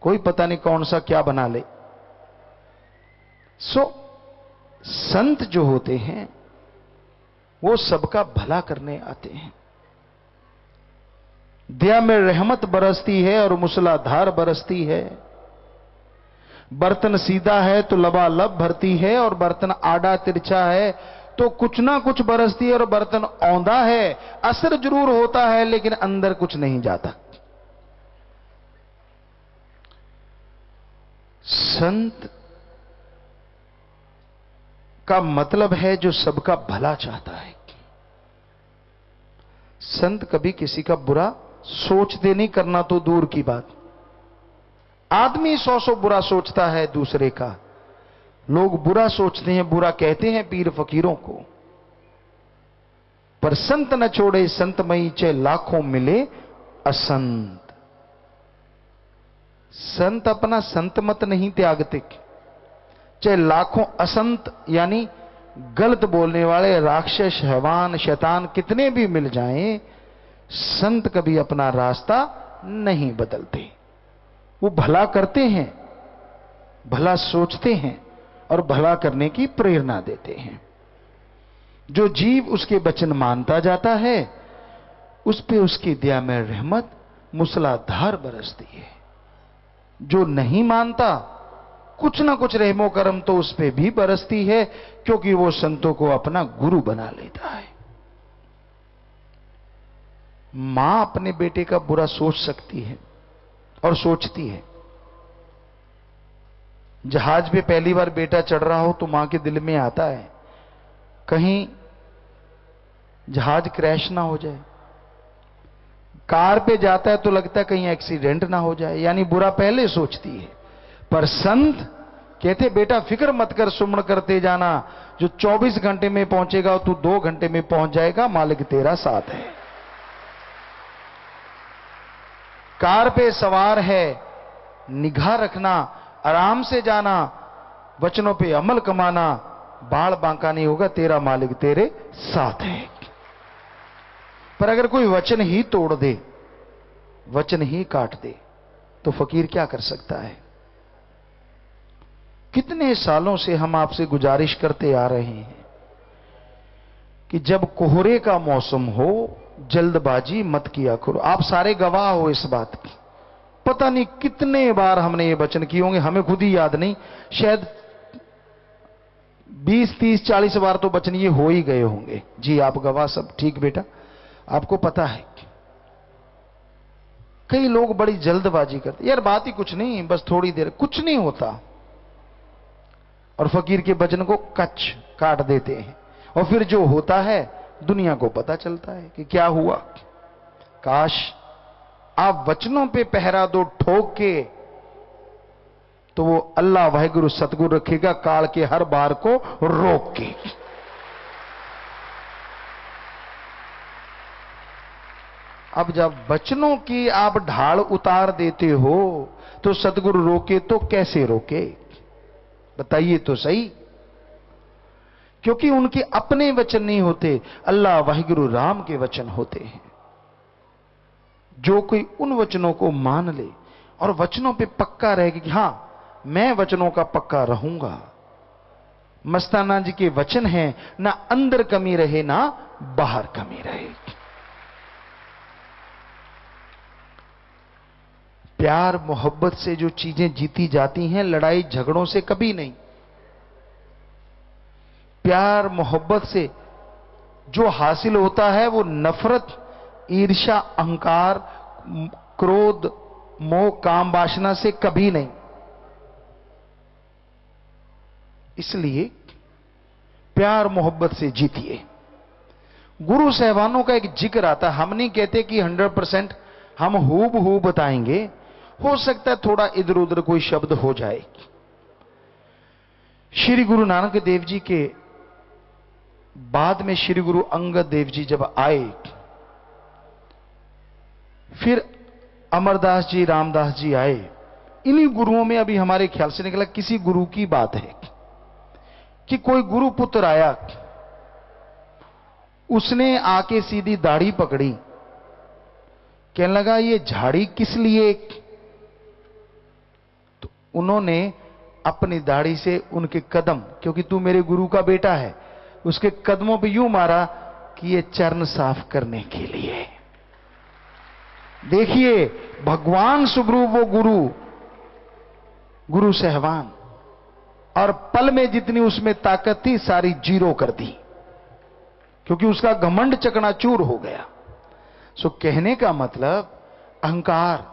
C: कोई पता नहीं कौन सा क्या बना ले। संत जो होते हैं वो सबका भला करने आते हैं। दया में रहमत बरसती है और मूसलाधार बरसती है। बर्तन सीधा है तो लबालब भरती है, और बर्तन आड़ा तिरछा है तो कुछ ना कुछ बरसती है। और बर्तन औंधा है, असर जरूर होता है लेकिन अंदर कुछ नहीं जाता। संत का मतलब है जो सबका भला चाहता है। संत कभी किसी का बुरा सोचते नहीं, करना तो दूर की बात। आदमी 100 बुरा सोचता है दूसरे का, लोग बुरा सोचते हैं, बुरा कहते हैं पीर फकीरों को, पर संत न छोड़े संतमयी, चाहे लाखों मिले असंत। संत अपना संत मत नहीं त्यागते, चाहे लाखों असंत यानी गलत बोलने वाले राक्षस, हैवान, शैतान कितने भी मिल जाएं, संत कभी अपना रास्ता नहीं बदलते। वो भला करते हैं, भला सोचते हैं और भला करने की प्रेरणा देते हैं। जो जीव उसके वचन मानता जाता है, उस पे उसकी दया में रहमत मूसलाधार बरसती है। जो नहीं मानता, कुछ ना कुछ रहमो करम तो उस पे भी बरसती है, क्योंकि वो संतों को अपना गुरु बना लेता है। मां अपने बेटे का बुरा सोच सकती है और सोचती है। जहाज पे पहली बार बेटा चढ़ रहा हो तो मां के दिल में आता है कहीं जहाज क्रैश ना हो जाए। कार पे जाता है तो लगता है कहीं एक्सीडेंट ना हो जाए, यानी बुरा पहले सोचती है। पर संत कहते बेटा फिक्र मत कर, सुमन करते जाना, जो 24 घंटे में पहुंचेगा तू 2 घंटे में पहुंच जाएगा, मालिक तेरा साथ है। कार पे सवार है, निगाह रखना, आराम से जाना, वचनों पे अमल कमाना, बाल बांका नहीं होगा, तेरा मालिक तेरे साथ है। पर अगर कोई वचन ही तोड़ दे, वचन ही काट दे, तो फकीर क्या कर सकता है? कितने सालों से हम आपसे गुजारिश करते आ रहे हैं कि जब कोहरे का मौसम हो, जल्दबाजी मत किया करो। आप सारे गवाह हो इस बात की। पता नहीं कितने बार हमने ये वचन किए होंगे, हमें खुद ही याद नहीं, शायद 20, 30, 40 बार तो वचन ये हो ही गए होंगे। जी आप गवाह सब, ठीक बेटा, आपको पता है। कई लोग बड़ी जल्दबाजी करते, यार बात ही कुछ नहीं, बस थोड़ी देर, कुछ नहीं होता, और फकीर के वचन को कच काट देते हैं। और फिर जो होता है दुनिया को पता चलता है कि क्या हुआ। काश आप वचनों पे पहरा दो ठोक के, तो वो अल्लाह वाहिगुरु सतगुरु रखेगा काल के हर बार को रोक के। अब जब वचनों की आप ढाल उतार देते हो तो सतगुरु रोके तो कैसे रोके, बताइए तो सही। क्योंकि उनके अपने वचन नहीं होते, अल्लाह वाहिगुरु राम के वचन होते हैं। जो कोई उन वचनों को मान ले और वचनों पे पक्का रहेगा कि हां मैं वचनों का पक्का रहूंगा। मस्ताना जी के वचन हैं, ना अंदर कमी रहे ना बाहर कमी रहे। प्यार मोहब्बत से जो चीजें जीती जाती हैं, लड़ाई झगड़ों से कभी नहीं। प्यार मोहब्बत से जो हासिल होता है वो नफरत, ईर्ष्या, अहंकार, क्रोध, मोह, काम वासना से कभी नहीं। इसलिए प्यार मोहब्बत से जीतिए। गुरु साहबानों का एक जिक्र आता है, हम नहीं कहते कि 100% हम हूबहू बताएंगे, हो सकता है थोड़ा इधर उधर कोई शब्द हो जाए। श्री गुरु नानक देव जी के बाद में श्री गुरु अंगद देव जी जब आए, फिर अमरदास जी, रामदास जी आए। इन्हीं गुरुओं में अभी हमारे ख्याल से निकला किसी गुरु की बात है कि कोई गुरु पुत्र आया, उसने आके सीधी दाढ़ी पकड़ी, कहने लगा ये झाड़ी किस लिए? तो उन्होंने अपनी दाढ़ी से उनके कदम, क्योंकि तू मेरे गुरु का बेटा है, उसके कदमों पे यूं मारा कि ये चरण साफ करने के लिए। देखिए भगवान स्वरूप वो गुरु साहबान, और पल में जितनी उसमें ताकत थी सारी जीरो कर दी, क्योंकि उसका घमंड चकनाचूर हो गया। सो कहने का मतलब अहंकार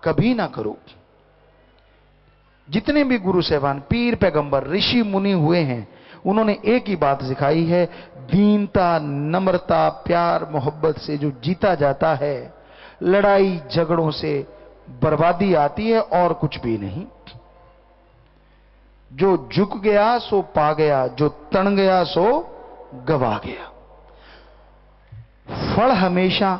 C: कभी ना करो। जितने भी गुरु साहबान, पीर पैगंबर, ऋषि मुनि हुए हैं, उन्होंने एक ही बात सिखाई है, दीनता, नम्रता, प्यार मोहब्बत से जो जीता जाता है, लड़ाई झगड़ों से बर्बादी आती है और कुछ भी नहीं। जो झुक गया सो पा गया, जो तन गया सो गवा गया। फल हमेशा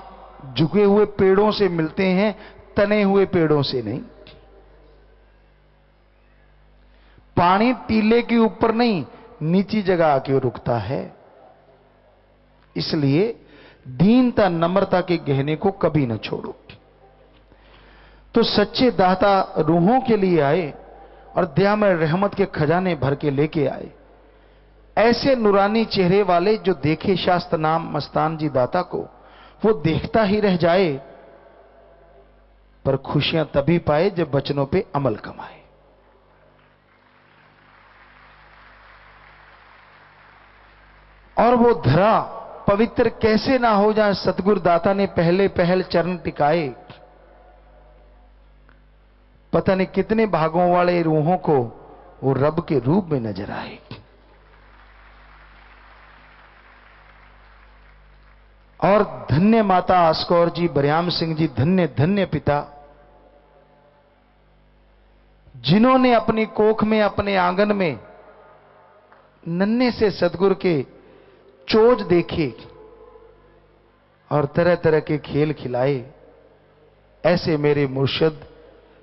C: झुके हुए पेड़ों से मिलते हैं, तने हुए पेड़ों से नहीं। पानी टीले के ऊपर नहीं, नीची जगह आके रुकता है। इसलिए दीनता, नम्रता के गहने को कभी न छोड़ो। तो सच्चे दाता रूहों के लिए आए और दया में रहमत के खजाने भर के लेके आए। ऐसे नूरानी चेहरे वाले जो देखे शास्त्र नाम मस्तान जी दाता को, वो देखता ही रह जाए, पर खुशियां तभी पाए जब वचनों पे अमल कमाए। और वो धरा पवित्र कैसे ना हो जाए, सतगुरु दाता ने पहले पहल चरण टिकाए। पता नहीं कितने भागों वाले रूहों को वो रब के रूप में नजर आए। और धन्य माता आस्कौर जी, बरियाम सिंह जी, धन्य धन्य पिता, जिन्होंने अपनी कोख में, अपने आंगन में नन्हे से सतगुरु के चोज देखे और तरह तरह के खेल खिलाए। ऐसे मेरे मुर्शद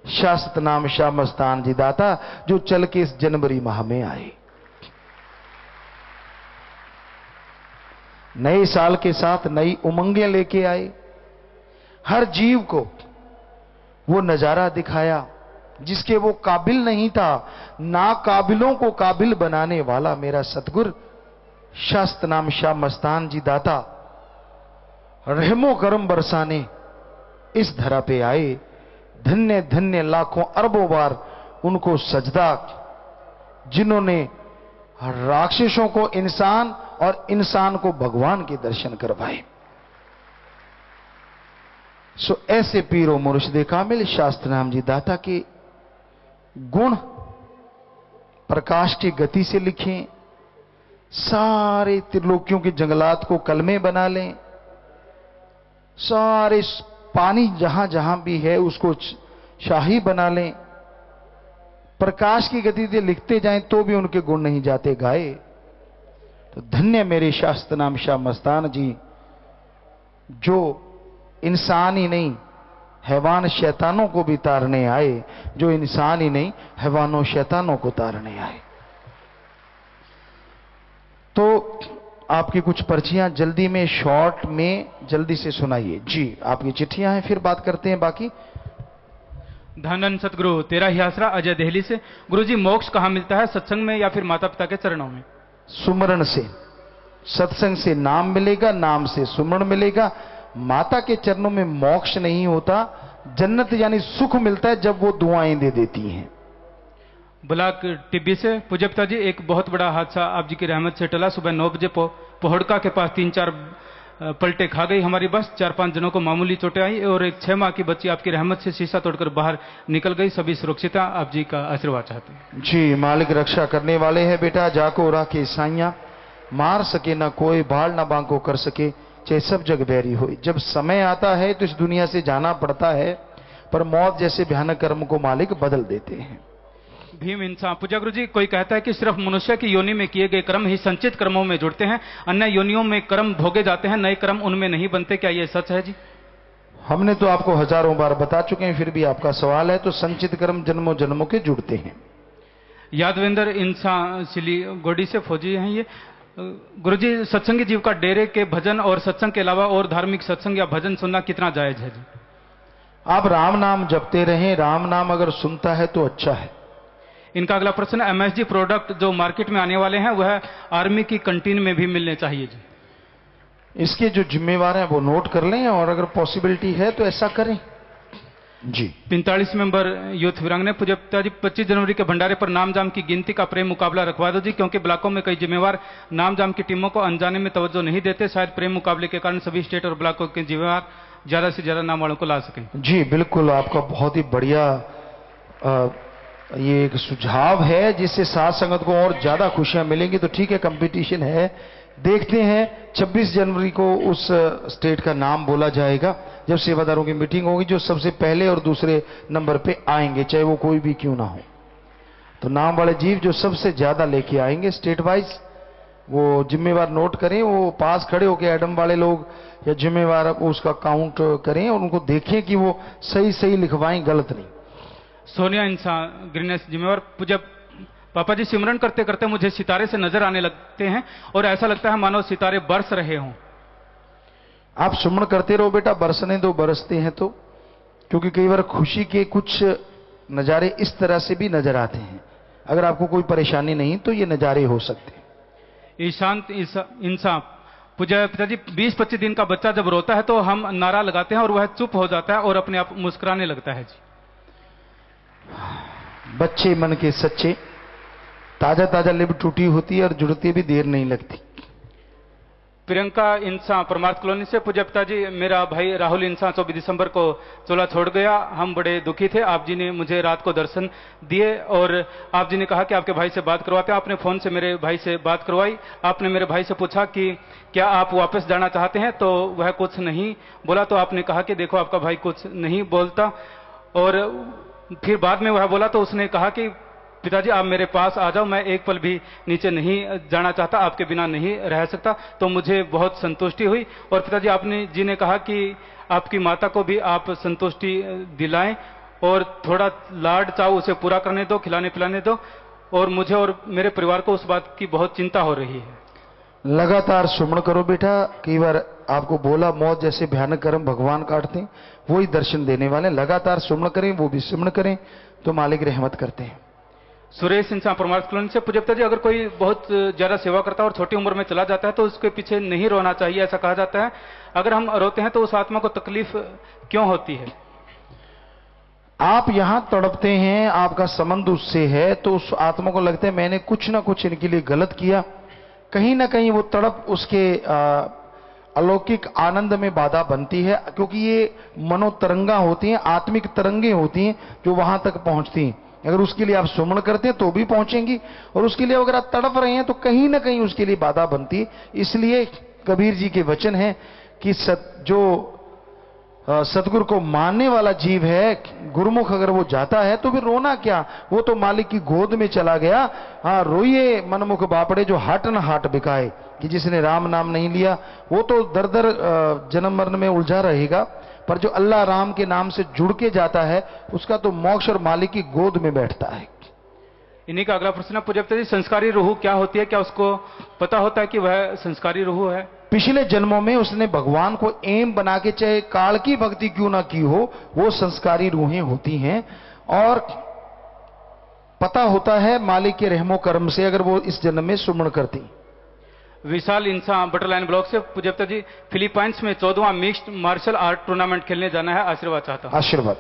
C: शास्त्र नाम शाह मस्तान जी दाता, जो चल के इस जनवरी माह में आए। नए साल के साथ नई उमंगें लेके आए। हर जीव को वो नजारा दिखाया जिसके वो काबिल नहीं था। ना काबिलों को काबिल बनाने वाला मेरा सतगुर शास्त्र नाम शाह मस्तान जी दाता रहमो करम बरसाने इस धरा पे आए। धन्य धन्य लाखों अरबों बार उनको सजदा, जिन्होंने राक्षसों को इंसान और इंसान को भगवान के दर्शन करवाए। सो ऐसे पीरो मुर्शिदे कामिल शास्त्र नाम जी दाता के गुण प्रकाश की गति से लिखें। सारे त्रिलोकियों के जंगलात को कलमे बना लें। सारे पानी जहां जहां भी है उसको शाही बना लें। प्रकाश की गति से लिखते जाएं तो भी उनके गुण नहीं जाते गाए। तो धन्य मेरे शास्त्र नाम शाह मस्तान जी, जो इंसान ही नहीं हैवान शैतानों को भी तारने आए, जो इंसान ही नहीं हैवानों शैतानों को तारने आए। तो आपकी कुछ पर्चियां जल्दी में, शॉर्ट में जल्दी से सुनाइए जी। आपकी चिट्ठियां हैं, फिर बात करते हैं बाकी।
B: धन सतगुरु तेरा ही आसरा, अजय दिल्ली से। गुरुजी, मोक्ष कहाँ मिलता है, सत्संग में या फिर माता पिता के चरणों में?
C: सुमरण से, सत्संग से नाम मिलेगा, नाम से सुमरण मिलेगा। माता के चरणों में मोक्ष नहीं होता, जन्नत यानी सुख मिलता है जब वो दुआएं दे देती हैं।
B: ब्लॉक टिब्बी से पूज्य पिताजी, एक बहुत बड़ा हादसा आप जी की रहमत से टला। सुबह 9 बजे पोहड़का के पास 3-4 पलटे खा गई हमारी बस। 4-5 जनों को मामूली चोटें आई और एक 6 माह की बच्ची आपकी रहमत से शीशा तोड़कर बाहर निकल गई। सभी सुरक्षित हैं, आप जी का आशीर्वाद चाहते हैं।
C: जी, मालिक रक्षा करने वाले हैं बेटा। जाको राखे साइया, मार सके ना कोई, बाल ना बांको कर सके, चाहे सब जग बैरी हो। जब समय आता है तो इस दुनिया से जाना पड़ता है, पर मौत जैसे भयानक कर्म को मालिक बदल देते हैं।
B: भीम इंसान पूजा गुरु जी, कोई कहता है कि सिर्फ मनुष्य की योनि में किए गए कर्म ही संचित कर्मों में जुड़ते हैं, अन्य योनियों में कर्म भोगे जाते हैं, नए कर्म उनमें नहीं बनते, क्या ये सच है जी?
C: हमने तो आपको हजारों बार बता चुके हैं, फिर भी आपका सवाल है। तो संचित कर्म जन्मों जन्मों के जुड़ते हैं।
B: यादवेंद्र इंसान सिली गोडी से फौजी हैं ये। गुरुजी, सत्संगी जीव का डेरे के भजन और सत्संग के अलावा और धार्मिक सत्संग या भजन सुनना कितना जायज है जी?
C: आप राम नाम जपते रहें, राम नाम अगर सुनता है तो अच्छा है।
B: इनका अगला प्रश्न, एमएसजी प्रोडक्ट जो मार्केट में आने वाले हैं वह आर्मी की कंटीन में भी मिलने चाहिए जी?
C: इसके जो जिम्मेवार हैं वो नोट कर लें और अगर पॉसिबिलिटी है तो ऐसा करें जी।
B: 45 मेंबर यूथ वीरांगने पूज्य पिताजी, 25 जनवरी के भंडारे पर नाम जाम की गिनती का प्रेम मुकाबला रखवा दो जी, क्योंकि ब्लॉकों में कई जिम्मेवार नाम जाम की टीमों को अनजाने में तवज्जो नहीं देते। शायद प्रेम मुकाबले के कारण सभी स्टेट और ब्लॉकों के जिम्मेवार ज्यादा से ज्यादा नाम वालों को ला सकें।
C: जी बिल्कुल, आपका बहुत ही बढ़िया ये एक सुझाव है जिससे साथ संगत को और ज्यादा खुशियां मिलेंगी। तो ठीक है, कंपटीशन है, देखते हैं 26 जनवरी को उस स्टेट का नाम बोला जाएगा जब सेवादारों की मीटिंग होगी, जो सबसे पहले और दूसरे नंबर पे आएंगे, चाहे वो कोई भी क्यों ना हो। तो नाम वाले जीव जो सबसे ज्यादा लेके आएंगे स्टेट वाइज, वो जिम्मेवार नोट करें, वो पास खड़े होकर एडम वाले लोग या जिम्मेवार उसका काउंट करें और उनको देखें कि वो सही सही लिखवाएं, गलत नहीं।
B: सोनिया इंसान ग्रीनेस जिम्मेवार। पूज्य पापा जी, सिमरन करते करते मुझे सितारे से नजर आने लगते हैं और ऐसा लगता है मानो सितारे बरस रहे हों।
C: आप सुमन करते रहो बेटा, बरसने दो, बरसते हैं तो, क्योंकि कई बार खुशी के कुछ नज़ारे इस तरह से भी नजर आते हैं। अगर आपको कोई परेशानी नहीं तो ये नज़ारे हो सकते हैं।
B: ईशांत इंसान। पूज्य पिताजी, 20-25 दिन का बच्चा जब रोता है तो हम नारा लगाते हैं और वह चुप हो जाता है और अपने आप मुस्कुराने लगता है जी।
C: बच्चे मन के सच्चे, ताजा ताजा लिब टूटी होती है और जुड़ती भी देर नहीं लगती।
B: प्रियंका इंसान परमार्थ कॉलोनी से। पूज्य पिताजी, मेरा भाई राहुल इंसान 24 दिसंबर को चोला छोड़ गया। हम बड़े दुखी थे। आप जी ने मुझे रात को दर्शन दिए और आप जी ने कहा कि आपके भाई से बात करवाते हैं। आपने फोन से मेरे भाई से बात करवाई। आपने मेरे भाई से पूछा कि क्या आप वापस जाना चाहते हैं, तो वह कुछ नहीं बोला। तो आपने कहा कि देखो आपका भाई कुछ नहीं बोलता, और फिर बाद में वह बोला तो उसने कहा कि पिताजी आप मेरे पास आ जाओ, मैं एक पल भी नीचे नहीं जाना चाहता, आपके बिना नहीं रह सकता। तो मुझे बहुत संतुष्टि हुई। और पिताजी आपने जी ने कहा कि आपकी माता को भी आप संतुष्टि दिलाएं और थोड़ा लाड चाव उसे पूरा करने दो, खिलाने पिलाने दो। और मुझे और मेरे परिवार को उस बात की बहुत चिंता हो रही है।
C: लगातार सुमन करो बेटा। कई बार आपको बोला मौत जैसे भयानक कर्म भगवान काटते हैं, वही दर्शन देने वाले। लगातार सुमन करें, वो भी सुमन करें तो मालिक रहमत करते हैं।
B: सुरेश इंसान परमार्थ कॉलोनी से। पूज्य पिताजी, अगर कोई बहुत ज्यादा सेवा करता है और छोटी उम्र में चला जाता है तो उसके पीछे नहीं रोना चाहिए, ऐसा कहा जाता है। अगर हम रोते हैं तो उस आत्मा को तकलीफ क्यों होती है?
C: आप यहां तड़पते हैं, आपका संबंध उससे है, तो उस आत्मा को लगता है मैंने कुछ ना कुछ इनके लिए गलत किया। कहीं ना कहीं वो तड़प उसके अलौकिक आनंद में बाधा बनती है, क्योंकि ये मनोतरंगा होती हैं, आत्मिक तरंगे होती हैं जो वहां तक पहुंचती हैं। अगर उसके लिए आप सुमन करते हैं तो भी पहुंचेंगी, और उसके लिए अगर आप तड़प रहे हैं तो कहीं ना कहीं उसके लिए बाधा बनती है। इसलिए कबीर जी के वचन है कि जो सतगुरु को मानने वाला जीव है, गुरुमुख अगर वो जाता है तो फिर रोना क्या, वो तो मालिक की गोद में चला गया। हाँ, रोइए मनमुख बापड़े जो हाट न हाट बिकाए, कि जिसने राम नाम नहीं लिया वो तो दर दर जन्म मरण में उलझा रहेगा, पर जो अल्लाह राम के नाम से जुड़ के जाता है उसका तो मोक्ष और मालिक की गोद में बैठता है।
B: इन्हीं का अगला प्रश्न। पूज्य पिताजी, संस्कारी रूह क्या होती है? क्या उसको पता होता है कि वह संस्कारी रूह है?
C: पिछले जन्मों में उसने भगवान को एम बना के चाहे काल की भक्ति क्यों ना की हो, वो संस्कारी रूहें होती हैं। और पता होता है मालिक के रहमो कर्म से अगर वो इस जन्म में सुमन करती।
B: विशाल इंसान बटरलाइन ब्लॉक से। पूज्य पिताजी, फिलीपाइंस में 14वां मिक्स्ड मार्शल आर्ट टूर्नामेंट खेलने जाना है, आशीर्वाद चाहता हूं।
C: आशीर्वाद।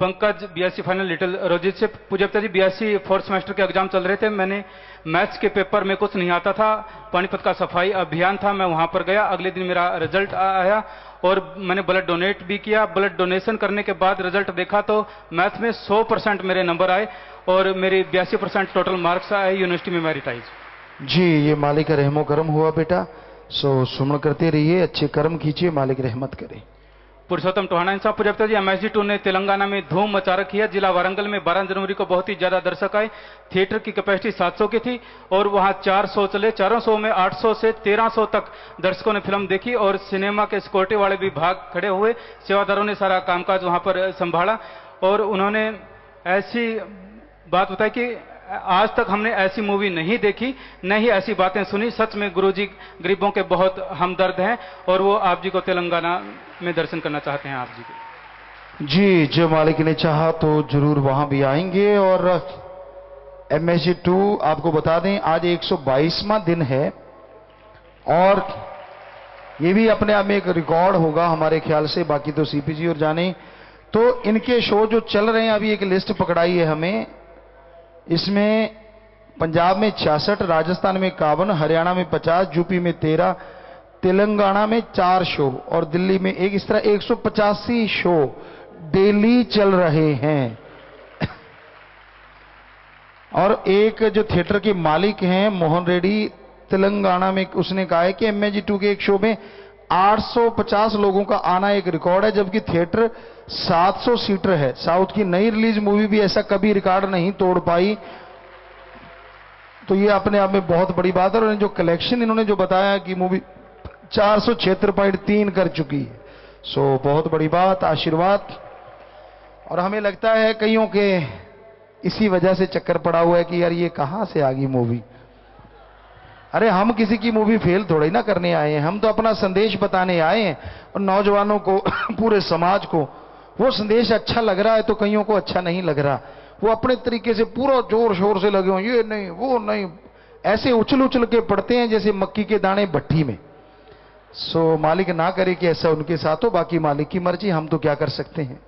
B: Pankaj BSc final little Rojit से। पूज्य पिताजी, बीएससी फोर्थ सेमेस्टर के एग्जाम चल रहे थे, मैंने मैथ्स के पेपर में कुछ नहीं आता था, पानीपत का सफाई अभियान था, मैं वहां पर गया, अगले दिन मेरा रिजल्ट आया और मैंने ब्लड डोनेट भी किया। ब्लड डोनेशन करने के बाद रिजल्ट देखा तो मैथ में 100% मेरे नंबर आए और मेरे 82% टोटल मार्क्स आए, यूनिवर्सिटी में मेरिटाइज।
C: जी, ये मालिक का रहमो करम हुआ बेटा। सो सुमन करते रहिए, अच्छे कर्म कीजिए, मालिक रहमत करे।
B: पुरुषोत्तम टोहाना साहब। पूज्य पिताजी, MSD2 ने तेलंगाना में धूम मचा रखी है। जिला वारंगल में 12 जनवरी को बहुत ही ज्यादा दर्शक आए। थिएटर की कैपेसिटी 700 की थी और वहां 4 शो चले। 4 शो में 800 से 1300 तक दर्शकों ने फिल्म देखी और सिनेमा के सिक्योरिटी वाले भी भाग खड़े हुए। सेवादारों ने सारा कामकाज वहां पर संभाला और उन्होंने ऐसी बात बताई कि आज तक हमने ऐसी मूवी नहीं देखी, न ही ऐसी बातें सुनी। सच में गुरुजी गरीबों के बहुत हमदर्द हैं और वो आप जी को तेलंगाना में दर्शन करना चाहते हैं आप जी के।
C: जी, जो मालिक ने चाहा तो जरूर वहां भी आएंगे। और MSD2 आपको बता दें आज 122वां दिन है और ये भी अपने आप में एक रिकॉर्ड होगा हमारे ख्याल से, बाकी तो CPG और जाने। तो इनके शो जो चल रहे हैं, अभी एक लिस्ट पकड़ाई है हमें, इसमें पंजाब में 66, राजस्थान में 51, हरियाणा में 50, यूपी में 13, तेलंगाना में 4 शो और दिल्ली में 1, इस तरह 185 शो डेली चल रहे हैं। और एक जो थिएटर के मालिक हैं मोहन रेड्डी, तेलंगाना में, उसने कहा है कि MAG2 के एक शो में 850 लोगों का आना एक रिकॉर्ड है, जबकि थिएटर 700 सीटर है। साउथ की नई रिलीज मूवी भी ऐसा कभी रिकॉर्ड नहीं तोड़ पाई। तो ये अपने आप में बहुत बड़ी बात है। और जो कलेक्शन इन्होंने जो बताया कि मूवी 476.3 कर चुकी है, सो बहुत बड़ी बात, आशीर्वाद। और हमें लगता है कईयों के इसी वजह से चक्कर पड़ा हुआ है कि यार ये कहां से आ गई मूवी। अरे हम किसी की मूवी फेल थोड़ी ना करने आए हैं, हम तो अपना संदेश बताने आए हैं और नौजवानों को पूरे समाज को वो संदेश अच्छा लग रहा है तो कईयों को अच्छा नहीं लग रहा। वो अपने तरीके से पूरा जोर शोर से लगे हो, ये नहीं वो नहीं, ऐसे उछल उछल के पड़ते हैं जैसे मक्की के दाने भट्टी में। सो मालिक ना करे कि ऐसा उनके साथ हो, बाकी मालिक की मर्जी, हम तो क्या कर सकते हैं।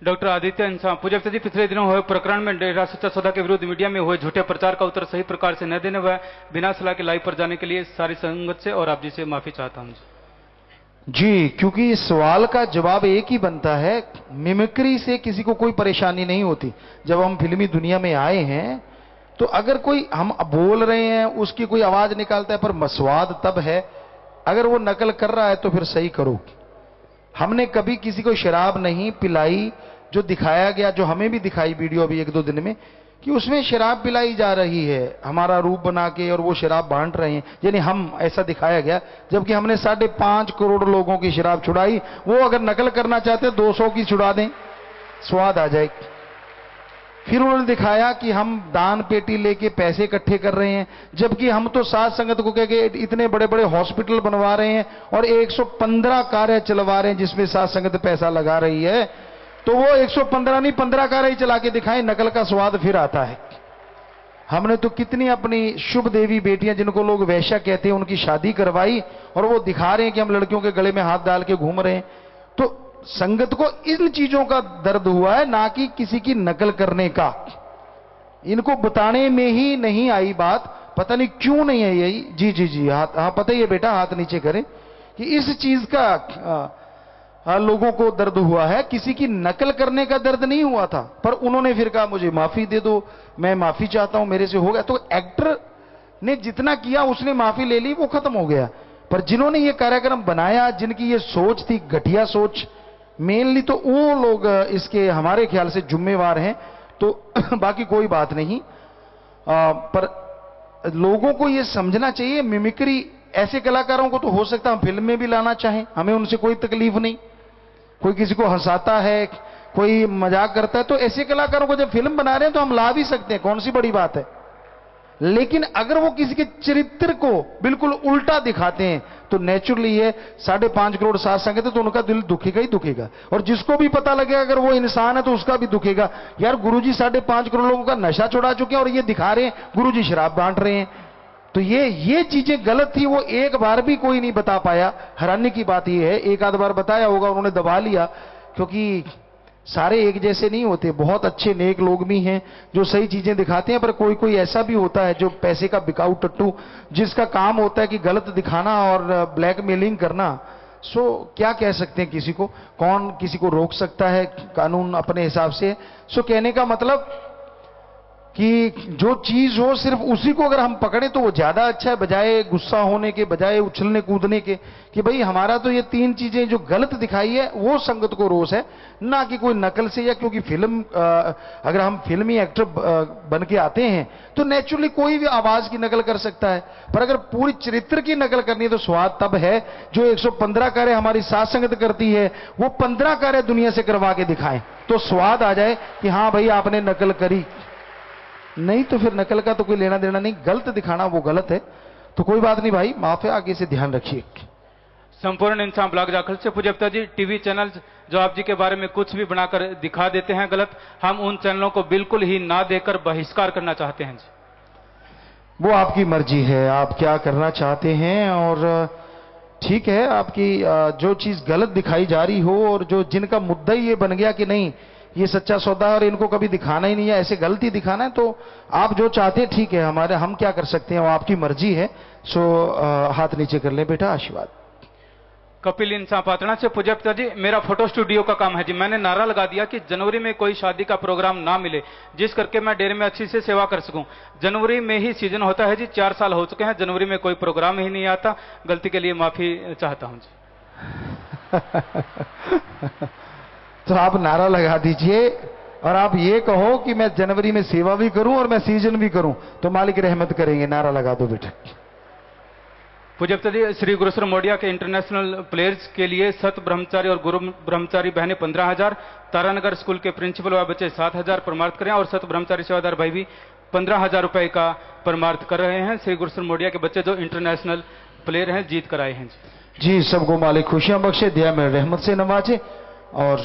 B: डॉक्टर आदित्य इंसान, पूज्य जी, पिछले दिनों हुए प्रकरण में डेरा सच्चा सौदा के विरुद्ध मीडिया में हुए झूठे प्रचार का उत्तर सही प्रकार से न देने व बिना सलाह के लाइव पर जाने के लिए सारी संगत से और आप जी से माफी चाहता हूं
C: जी। क्योंकि इस सवाल का जवाब एक ही बनता है, मिमिक्री से किसी को कोई परेशानी नहीं होती। जब हम फिल्मी दुनिया में आए हैं तो अगर कोई हम बोल रहे हैं उसकी कोई आवाज निकालता है, पर मसवाद तब है अगर वो नकल कर रहा है तो फिर सही करो। हमने कभी किसी को शराब नहीं पिलाई, जो दिखाया गया, जो हमें भी दिखाई वीडियो अभी 1-2 दिन में, कि उसमें शराब पिलाई जा रही है, हमारा रूप बना के, और वो शराब बांट रहे हैं, यानी हम ऐसा दिखाया गया, जबकि हमने 5.5 करोड़ लोगों की शराब छुड़ाई। वो अगर नकल करना चाहते 200 की छुड़ा दें, स्वाद आ जाए। फिर उन्होंने दिखाया कि हम दान पेटी लेके पैसे इकट्ठे कर रहे हैं, जबकि हम तो साध संगत को कह के इतने बड़े बड़े हॉस्पिटल बनवा रहे हैं और 115 कार्य चलवा रहे हैं जिसमें साध संगत पैसा लगा रही है। तो वो 115 नहीं 15 कार्य ही चला के दिखाएं, नकल का स्वाद फिर आता है। हमने तो कितनी अपनी शुभ देवी बेटियां जिनको लोग वैश्या कहते हैं उनकी शादी करवाई और वो दिखा रहे हैं कि हम लड़कियों के गले में हाथ डाल के घूम रहे हैं। तो संगत को इन चीजों का दर्द हुआ है, ना कि किसी की नकल करने का। इनको बताने में ही नहीं आई बात, पता नहीं क्यों नहीं है यही। जी जी जी, हाथ, हाँ पता ही है बेटा, हाथ नीचे करें, कि इस चीज का लोगों को दर्द हुआ है, किसी की नकल करने का दर्द नहीं हुआ था। पर उन्होंने फिर कहा मुझे माफी दे दो, मैं माफी चाहता हूं, मेरे से हो गया। तो एक्टर ने जितना किया उसने माफी ले ली, वो खत्म हो गया। पर जिन्होंने ये कार्यक्रम बनाया, जिनकी ये सोच थी घटिया सोच, मेनली तो वो लोग इसके हमारे ख्याल से जिम्मेवार हैं। तो बाकी कोई बात नहीं, पर लोगों को ये समझना चाहिए, मिमिक्री ऐसे कलाकारों को तो हो सकता है हम फिल्म में भी लाना चाहें, हमें उनसे कोई तकलीफ नहीं। कोई किसी को हंसाता है, कोई मजाक करता है, तो ऐसे कलाकारों को जब फिल्म बना रहे हैं तो हम ला भी सकते हैं, कौन सी बड़ी बात है। लेकिन अगर वो किसी के चरित्र को बिल्कुल उल्टा दिखाते हैं तो नेचुरली ये 5.5 करोड़ साथ संगत है तो उनका दिल दुखेगा ही दुखेगा। और जिसको भी पता लगेगा अगर वो इंसान है तो उसका भी दुखेगा। यार गुरुजी 5.5 करोड़ लोगों का नशा छुड़ा चुके हैं और ये दिखा रहे हैं गुरुजी शराब बांट रहे हैं। तो ये चीजें गलत थी, वो एक बार भी कोई नहीं बता पाया। हैरानी की बात ये है, एक आध बार बताया होगा, उन्होंने दबा लिया, क्योंकि सारे एक जैसे नहीं होते। बहुत अच्छे नेक लोग भी हैं जो सही चीजें दिखाते हैं, पर कोई कोई ऐसा भी होता है जो पैसे का बिकाऊ टट्टू, जिसका काम होता है कि गलत दिखाना और ब्लैकमेलिंग करना। सो क्या कह सकते हैं किसी को, कौन किसी को रोक सकता है, कानून अपने हिसाब से। सो कहने का मतलब कि जो चीज हो सिर्फ उसी को अगर हम पकड़े तो वो ज्यादा अच्छा है, बजाय गुस्सा होने के, बजाय उछलने कूदने के, कि भाई हमारा तो ये 3 चीजें जो गलत दिखाई है वो संगत को रोष है, ना कि कोई नकल से। या क्योंकि फिल्म अगर हम फिल्मी एक्टर बन के आते हैं तो नेचुरली कोई भी आवाज की नकल कर सकता है, पर अगर पूरी चरित्र की नकल करनी है तो स्वाद तब है जो 115 कार्य हमारी साथ संगत करती है वो 15 कार्य दुनिया से करवा के दिखाएं, तो स्वाद आ जाए कि हाँ भाई आपने नकल करी। नहीं तो फिर नकल का तो कोई लेना देना नहीं, गलत दिखाना वो गलत है। तो कोई बात नहीं भाई, माफ है, आगे से ध्यान रखिए।
B: संपूर्ण इंसान ब्लॉग जाखल से पूज्य पिता जी, टीवी चैनल जो आप जी के बारे में कुछ भी बनाकर दिखा देते हैं गलत, हम उन चैनलों को बिल्कुल ही ना देकर बहिष्कार करना चाहते हैं जी।
C: वो आपकी मर्जी है, आप क्या करना चाहते हैं। और ठीक है, आपकी जो चीज गलत दिखाई जा रही हो और जो जिनका मुद्दा ही ये बन गया कि नहीं ये सच्चा सौदा है और इनको कभी दिखाना ही नहीं है, ऐसे गलती दिखाना है, तो आप जो चाहते हैं ठीक है, हम क्या कर सकते हैं, वो आपकी मर्जी है। सो हाथ नीचे कर लें बेटा, आशीर्वाद।
B: कपिल इंसान पात्रणा से। पूज्य पिताजी, मेरा फोटो स्टूडियो का काम है जी। मैंने नारा लगा दिया कि जनवरी में कोई शादी का प्रोग्राम ना मिले, जिस करके मैं डेरे में अच्छी से सेवा कर सकूं। जनवरी में ही सीजन होता है जी, 4 साल हो चुके हैं, जनवरी में कोई प्रोग्राम ही नहीं आता। गलती के लिए माफी चाहता हूं जी।
C: तो आप नारा लगा दीजिए और आप ये कहो कि मैं जनवरी में सेवा भी करूं और मैं सीजन भी करूं, तो मालिक रहमत करेंगे। नारा लगा दो बेटा।
B: पूज्य पिताजी, श्री गुरुसर मोडिया के इंटरनेशनल प्लेयर्स के लिए सत ब्रह्मचारी और गुरु ब्रह्मचारी बहनें 15,000, तारानगर स्कूल के प्रिंसिपल व बच्चे 7,000 परमार्थ करें और सत ब्रह्मचारी सेवादार भाई भी 15,000 रुपए का परमार्थ कर रहे हैं। श्री गुरुसर मोडिया के बच्चे जो इंटरनेशनल प्लेयर हैं, जीत कर आए हैं
C: जी। सबको मालिक खुशियां बख्शे, दया में रहमत से नवाजे और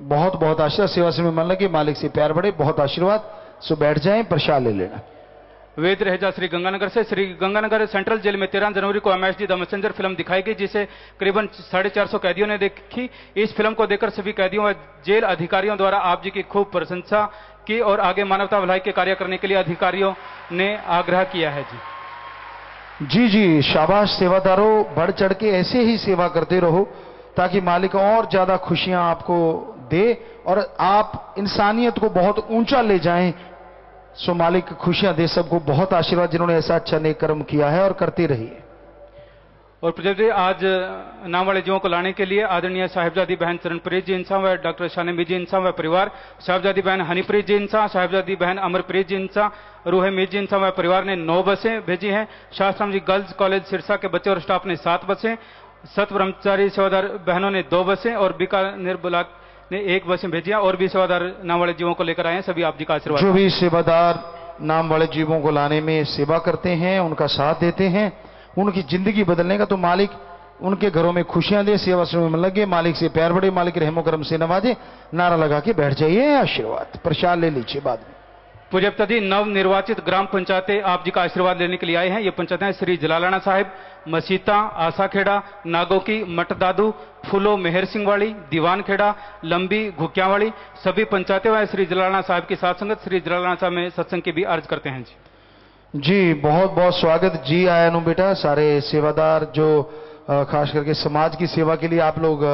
C: बहुत बहुत आशीर्वाद। सेवा से में मन लगे, मालिक से प्यार बढ़े, बहुत आशीर्वाद। सो बैठ जाएं, प्रसाद ले लेना।
B: वेद रहेजा श्री गंगानगर से। श्री गंगानगर सेंट्रल जेल में 13 जनवरी को एमएसडी द मैसेंजर फिल्म दिखाई गई, जिसे करीबन 450 कैदियों ने देखी। इस फिल्म को देखकर सभी कैदियों व जेल अधिकारियों द्वारा आप जी की खूब प्रशंसा की और आगे मानवता भलाई के कार्य करने के लिए अधिकारियों ने आग्रह किया है जी।
C: जी जी, शाबाश सेवादारों, बढ़ चढ़ के ऐसे ही सेवा करते रहो ताकि मालिक और ज्यादा खुशियां आपको दे और आप इंसानियत को बहुत ऊंचा ले जाएं। सो मालिक खुशियां दे सबको, बहुत आशीर्वाद जिन्होंने ऐसा अच्छा नेक कर्म किया है और करते रहिए।
B: और प्रदीप जी, आज नाम वाले जीवों को लाने के लिए आदरणीय साहिबजादी बहन चरणप्रीत जी इंसा व डॉक्टर शानवी जी इंसा व परिवार, साहिबजादी बहन हनीप्रीत जी इंसा, साहिबजादी बहन अमरप्रीत जी इंसा, रूहे मीर जी इंसा व परिवार ने 9 बसें भेजी हैं। शास्त्राम जी गर्ल्स कॉलेज सिरसा के बच्चे और स्टाफ ने 7 बसें, सत ब्रह्मचारी सेवादार बहनों ने 2 बसें और बीकानेर ब्लॉक ने 1 बसें भेजी हैं। और भी सेवादार नाम वाले जीवों को लेकर आए हैं, सभी आप जी का आशीर्वाद।
C: जो भी सेवादार नाम वाले जीवों को लाने में सेवा करते हैं, उनका साथ देते हैं, उनकी जिंदगी बदलने का, तो मालिक उनके घरों में खुशियां दे, सेवा से में लगे, मालिक से प्यार बढ़े, मालिक रहमो करम से नवाजे। नारा लगा के बैठ जाइए, आशीर्वाद प्रसाद ले लीजिए बाद में।
B: पूज्य पिताजी, नव निर्वाचित ग्राम पंचायतें आप जी का आशीर्वाद लेने के लिए आए हैं। ये पंचायतें श्री जलालाना साहिब, मसीता, आसाखेड़ा, नागोकी, मटदादू, फूलो, मेहर सिंह वाली, दीवान खेड़ा, लंबी, घुकियावाड़ी, सभी पंचायतें व श्री जलालाना साहिब की साथ संगत श्री जलालाना साहब में सत्संग की भी अर्ज करते हैं जी।
C: जी बहुत बहुत स्वागत जी। आया नु बेटा, सारे सेवादार जो खास करके समाज की सेवा के लिए आप लोग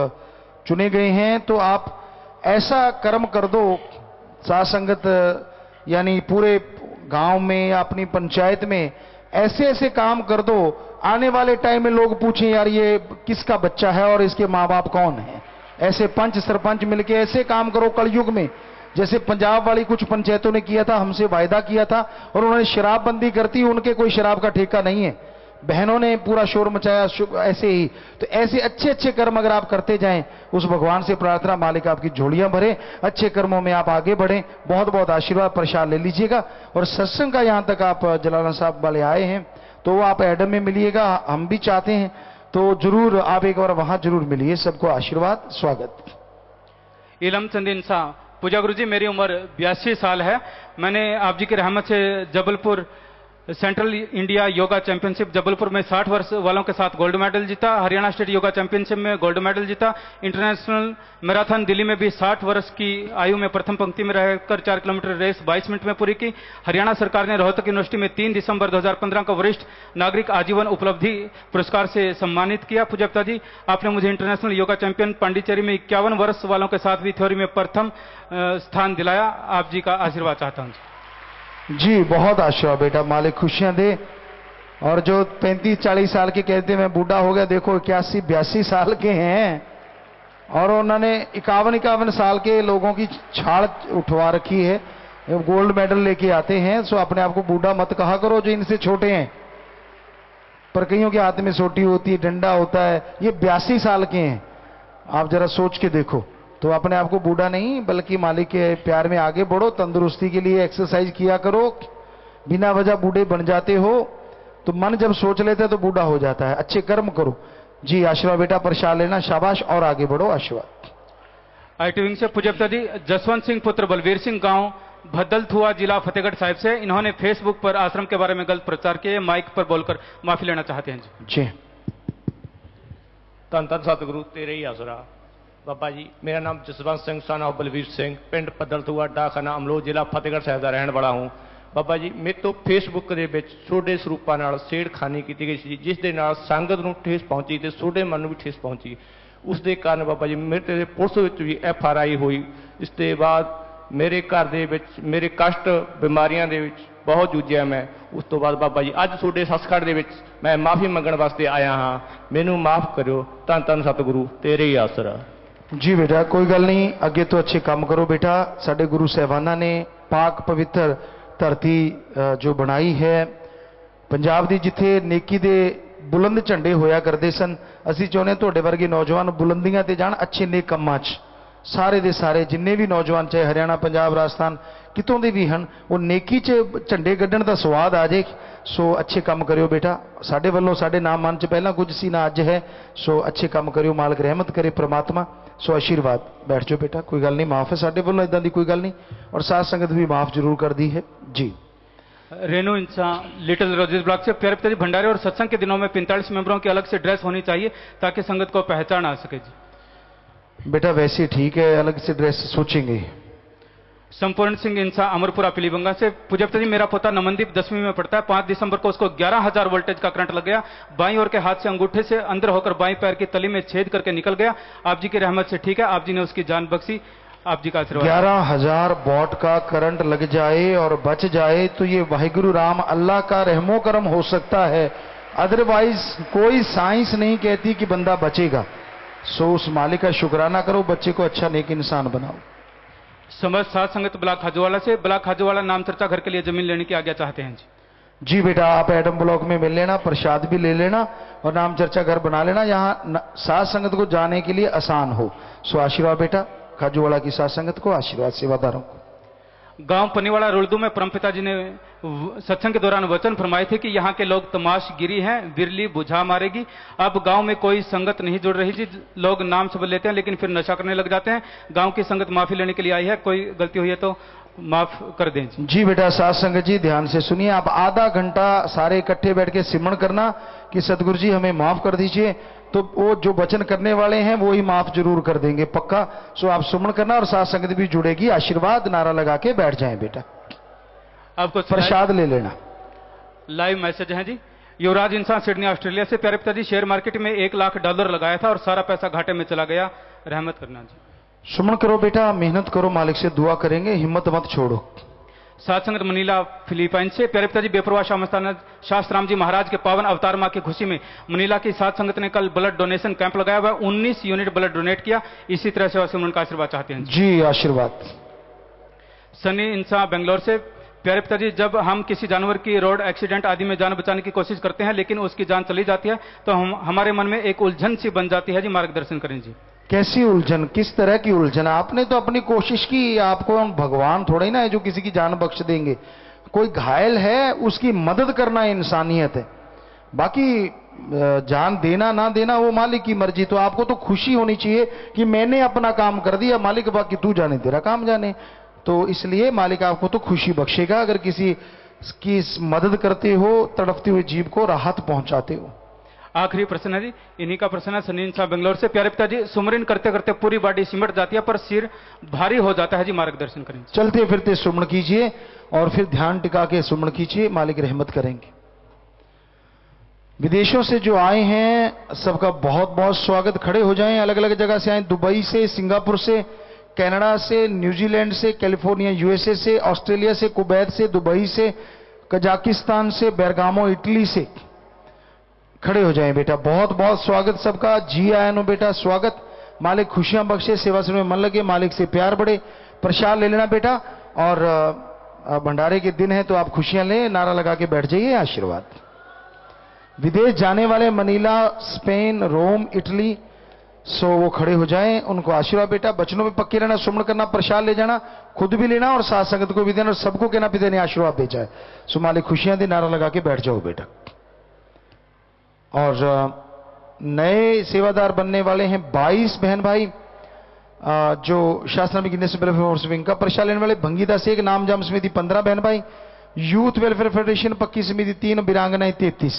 C: चुने गए हैं, तो आप ऐसा कर्म कर दो, साथ संगत यानी पूरे गांव में या अपनी पंचायत में ऐसे ऐसे काम कर दो, आने वाले टाइम में लोग पूछें यार ये किसका बच्चा है और इसके माँ बाप कौन है। ऐसे पंच सरपंच मिलके ऐसे काम करो कलयुग में, जैसे पंजाब वाली कुछ पंचायतों ने किया था, हमसे वायदा किया था और उन्होंने शराबबंदी करती, उनके कोई शराब का ठेका नहीं है, बहनों ने पूरा शोर मचाया। ऐसे ही तो ऐसे अच्छे अच्छे कर्म अगर आप करते जाएं, उस भगवान से प्रार्थना मालिक आपकी झोलियां भरे, अच्छे कर्मों में आप आगे बढ़ें। बहुत बहुत आशीर्वाद प्रसाद ले लीजिएगा। और सत्संग का यहां तक आप जलालाना साहब वाले आए हैं, तो वो आप एडम में मिलिएगा, हम भी चाहते हैं, तो जरूर आप एक बार वहां जरूर मिलिए। सबको आशीर्वाद, स्वागत।
B: इलम चंद इंसा। पूजा गुरु जी, मेरी उम्र 82 साल है। मैंने आप जी की रहमत से Jabalpur central India yoga championship Jabalpur में 60 वर्ष वालों के साथ गोल्ड मेडल जीता, हरियाणा स्टेट योगा चैंपियनशिप में गोल्ड मेडल जीता, इंटरनेशनल मैराथन दिल्ली में भी 60 वर्ष की आयु में प्रथम पंक्ति में रहकर 4 किलोमीटर रेस 22 मिनट में पूरी की। हरियाणा सरकार ने रोहतक यूनिवर्सिटी में 3 दिसंबर 2015 को वरिष्ठ नागरिक आजीवन उपलब्धि पुरस्कार से सम्मानित किया। पूज्य पिताजी, आपने मुझे इंटरनेशनल योगा चैंपियन पांडिचेरी में 51 वर्ष वालों के साथ भी थ्योरी में प्रथम स्थान दिलाया। आप जी का आशीर्वाद चाहता हूं
C: जी। बहुत आशीर्वाद बेटा, मालिक खुशियां दे। और जो 35-40 साल के कहते मैं बूढ़ा हो गया, देखो 81-82 साल के हैं और उन्होंने 51 साल के लोगों की छाड़ उठवा रखी है, गोल्ड मेडल लेके आते हैं। सो अपने आप को बूढ़ा मत कहा करो जो इनसे छोटे हैं, पर कईयों के हाथ में सोटी होती है, डंडा होता है, ये 82 साल के हैं। आप जरा सोच के देखो, तो अपने आप को बूढ़ा नहीं बल्कि मालिक के प्यार में आगे बढ़ो। तंदुरुस्ती के लिए एक्सरसाइज किया करो, बिना वजह बूढ़े बन जाते हो, तो मन जब सोच लेते हैं तो बूढ़ा हो जाता है। अच्छे कर्म करो जी। आशीर्वाद बेटा, प्रसाद लेना, शाबाश, और आगे बढ़ो, आशीर्वाद।
B: आईटी विंग से पूज्य पिताजी, जसवंत सिंह पुत्र बलवीर सिंह, गांव भद्दलथुआ, जिला फतेहगढ़ साहिब से, इन्होंने फेसबुक पर आश्रम के बारे में गलत प्रचार किए, माइक पर बोलकर माफी लेना चाहते हैं जी।
D: धन धन सतगुरु तेरे ही आसरा। बाबा जी, मेरा नाम जसवंत सिंह सन ऑफ बलवीर सिंह, पिंड पद्दलथुआ, डाकखाना अमलोह, जिला फतेहगढ़ साहिब का रहने वाला हूँ। ਬਾਬਾ ਜੀ ਮੇਰੇ ਤੋਂ ਫੇਸਬੁੱਕ ਦੇ ਵਿੱਚ ਤੁਹਾਡੇ ਸਰੂਪਾਂ ਨਾਲ ਛੇੜਖਾਨੀ ਕੀਤੀ ਗਈ ਸੀ, ਜਿਸ ਦੇ ਨਾਲ ਸੰਗਤ ਨੂੰ ਠੇਸ ਪਹੁੰਚੀ ਤੇ ਤੁਹਾਡੇ ਮਨ ਨੂੰ ਵੀ ਠੇਸ ਪਹੁੰਚੀ। ਉਸ ਦੇ ਕਾਰਨ ਬਾਬਾ ਜੀ ਮੇਰੇ ਤੇ ਪੁਲਿਸ ਵਿੱਚ ਵੀ FRI ਹੋਈ। ਇਸ ਤੋਂ ਬਾਅਦ ਮੇਰੇ ਘਰ ਦੇ ਵਿੱਚ ਮੇਰੇ ਕਸ਼ਟ ਬਿਮਾਰੀਆਂ ਦੇ ਵਿੱਚ ਬਹੁਤ ਜੂਝਿਆ ਮੈਂ। ਉਸ ਤੋਂ ਬਾਅਦ ਬਾਬਾ ਜੀ ਅੱਜ ਤੁਹਾਡੇ ਸੱਚਖੰਡ ਦੇ ਵਿੱਚ ਮੈਂ ਮਾਫੀ ਮੰਗਣ ਵਾਸਤੇ ਆਇਆ ਹਾਂ, ਮੈਨੂੰ ਮਾਫ ਕਰਿਓ। ਧੰਨ ਧੰਨ ਸਤਿਗੁਰੂ ਤੇਰੇ ਹੀ ਆਸਰਾ।
C: जी बेटा कोई गल नहीं, अगे तो अच्छे काम करो बेटा। साडे गुरु साहबाना ने पाक पवित्र धरती जो बनाई है पंजाब दी, जिथे नेकी दे बुलंद झंडे होया करते सन, असी चाहुंदे तुहाडे वर्गे नौजवान बुलंदियां ते जाण, अच्छे नेक कामां च। सारे दे सारे जिन्ने भी नौजवान चाहे हरियाणा पंजाब राजस्थान कितों दे भी हैं, वो नेकी च झंडे गड्ढण दा स्वाद आ जाए। सो अच्छे काम करियो बेटा। साडे वल्लों साडे नाम मन च पहला कुछ सी ना अज है। सो अच्छे काम करियो, मालक रहमत करे परमात्मा। सो आशीर्वाद। बैठ जाओ बेटा, कोई गल नहीं, माफ है साडे वल्लों, इदां दी कोई गल नहीं। और साथ संगत भी माफ जरूर कर दी है जी।
B: रेणु इंसान लिटिल रोजेस ब्लॉक से प्यारे पिताजी, भंडारे और सत्संग के दिनों में 45 मेंबरों की अलग से ड्रेस होनी चाहिए ताकि संगत को पहचान आ सके जी।
C: बेटा वैसे ठीक है, अलग से ड्रेस सोचेंगे।
B: संपूर्ण सिंह इंसा अमरपुरा पीलीबंगा से, पूज्य पिताजी मेरा पोता नमनदीप 10वीं में पढ़ता है। 5 दिसंबर को उसको 11,000 वोल्टेज का करंट लग गया। बाईं ओर के हाथ से अंगूठे से अंदर होकर बाईं पैर की तली में छेद करके निकल गया। आप जी की रहमत से ठीक है, आप जी ने उसकी जान बख्शी, आप जी का आशीर्वाद।
C: 11,000 वॉट का करंट लग जाए और बच जाए तो ये वाहिगुरु राम अल्लाह का रहमो करम हो सकता है, अदरवाइज कोई साइंस नहीं कहती कि बंदा बचेगा। सो उस मालिक का शुक्राना करो, बच्चे को अच्छा नेक इंसान बनाओ।
B: समस्त सात संगत ब्लॉक खाजूवाला से, ब्लॉक खाजूवाला नाम चर्चा घर के लिए जमीन लेने की आज्ञा चाहते हैं जी।
C: जी बेटा आप एडम ब्लॉक में मिल लेना, प्रसाद भी ले लेना और नाम चर्चा घर बना लेना, यहाँ सात संगत को जाने के लिए आसान हो। सो आशीर्वाद बेटा खाजूवाला की सात संगत को, आशीर्वाद सेवादारों को।
B: गांव पनीवाड़ा रुलदू में परम पिताजी ने सत्संग के दौरान वचन फरमाए थे कि यहाँ के लोग तमाशगिरी हैं, बिरली बुझा मारेगी। अब गांव में कोई संगत नहीं जुड़ रही जी, लोग नाम सब लेते हैं लेकिन फिर नशा करने लग जाते हैं। गांव की संगत माफी लेने के लिए आई है, कोई गलती हुई है तो माफ कर दें जी।
C: जी बेटा सात संगत जी ध्यान से सुनिए, आप आधा घंटा सारे इकट्ठे बैठ के सिमरण करना कि सतगुरु जी हमें माफ कर दीजिए, तो वो जो वचन करने वाले हैं वो ही माफ जरूर कर देंगे पक्का। सो आप सुमन करना और साथ संगत भी जुड़ेगी, आशीर्वाद नारा लगा के बैठ जाएं बेटा।
B: आपको
C: प्रसाद ले लेना।
B: लाइव मैसेज है जी। युवराज इंसान सिडनी ऑस्ट्रेलिया से, प्यारे पिताजी शेयर मार्केट में $1 लाख लगाया था और सारा पैसा घाटे में चला गया, रहमत करना जी।
C: सुमन करो बेटा, मेहनत करो, मालिक से दुआ करेंगे, हिम्मत मत छोड़ो।
B: सात संगत मनीला फिलीपाइन से, प्यारे पिताजी बेपरवाह शास्त्राम जी महाराज के पावन अवतार माह की खुशी में मनीला की सात संगत ने कल ब्लड डोनेशन कैंप लगाया हुआ, 19 यूनिट ब्लड डोनेट किया। इसी तरह से वैसे उनका आशीर्वाद चाहते हैं
C: जी। आशीर्वाद।
B: सनी इंसा बेंगलोर से, प्यारे पिताजी जब हम किसी जानवर की रोड एक्सीडेंट आदि में जान बचाने की कोशिश करते हैं लेकिन उसकी जान चली जाती है तो हमारे मन में एक उलझन सी बन जाती है जी, मार्गदर्शन करें जी।
C: कैसी उलझन, किस तरह की उलझन? आपने तो अपनी कोशिश की, आपको भगवान थोड़ा ही ना है जो किसी की जान बख्श देंगे। कोई घायल है उसकी मदद करना इंसानियत है, बाकी जान देना ना देना वो मालिक की मर्जी। तो आपको तो खुशी होनी चाहिए कि मैंने अपना काम कर दिया, मालिक बाकी तू जाने तेरा काम जाने। तो इसलिए मालिक आपको तो खुशी बख्शेगा अगर किसी की मदद करते हो, तड़पते हुए जीव को राहत पहुंचाते हो।
B: आखिरी प्रश्न है जी, इन्हीं का प्रश्न है सनीन साहब बेंगलोर से, प्यारे पिताजी सुमरन करते करते पूरी बॉडी सिमट जाती है पर सिर भारी हो जाता है जी, मार्गदर्शन करें।
C: चलते फिरते सुमन कीजिए और फिर ध्यान टिका के सुमन कीजिए, मालिक रहमत करेंगे। विदेशों से जो आए हैं सबका बहुत बहुत स्वागत, खड़े हो जाएं। अलग अलग जगह से आए, दुबई से, सिंगापुर से, कनाडा से, न्यूजीलैंड से, कैलिफोर्निया यूएसए से, ऑस्ट्रेलिया से, कुवैत से, दुबई से, कजाकिस्तान से, बेरगामो इटली से। खड़े हो जाएं बेटा, बहुत बहुत स्वागत सबका। जी आया नो बेटा, स्वागत। मालिक खुशियां बख्शे, सेवा से में मन लगे, मालिक से प्यार बढ़े। प्रसाद ले लेना बेटा और भंडारे के दिन है तो आप खुशियां लें, नारा लगा के बैठ जाइए, आशीर्वाद। विदेश जाने वाले मनीला, स्पेन, रोम, इटली, सो वो खड़े हो जाएं, उनको आशीर्वाद बेटा। बचनों में पक्के रहना, सुमन करना, प्रसाद ले जाना, खुद भी लेना और साथ संगत को भी देना और सबको कहना पिता ने आशीर्वाद भेजा है। सो मालिक खुशियां दे, नारा लगा के बैठ जाओ बेटा। और नए सेवादार बनने वाले हैं 22 बहन भाई जो शास्त्रामी गिनेस वेलफेयर विंग का प्रसाद लेने वाले। भंगीदा से एक नाम जाम समिति 15 बहन भाई, यूथ वेलफेयर फेडरेशन पक्की समिति 3, वीरांगनाएं 33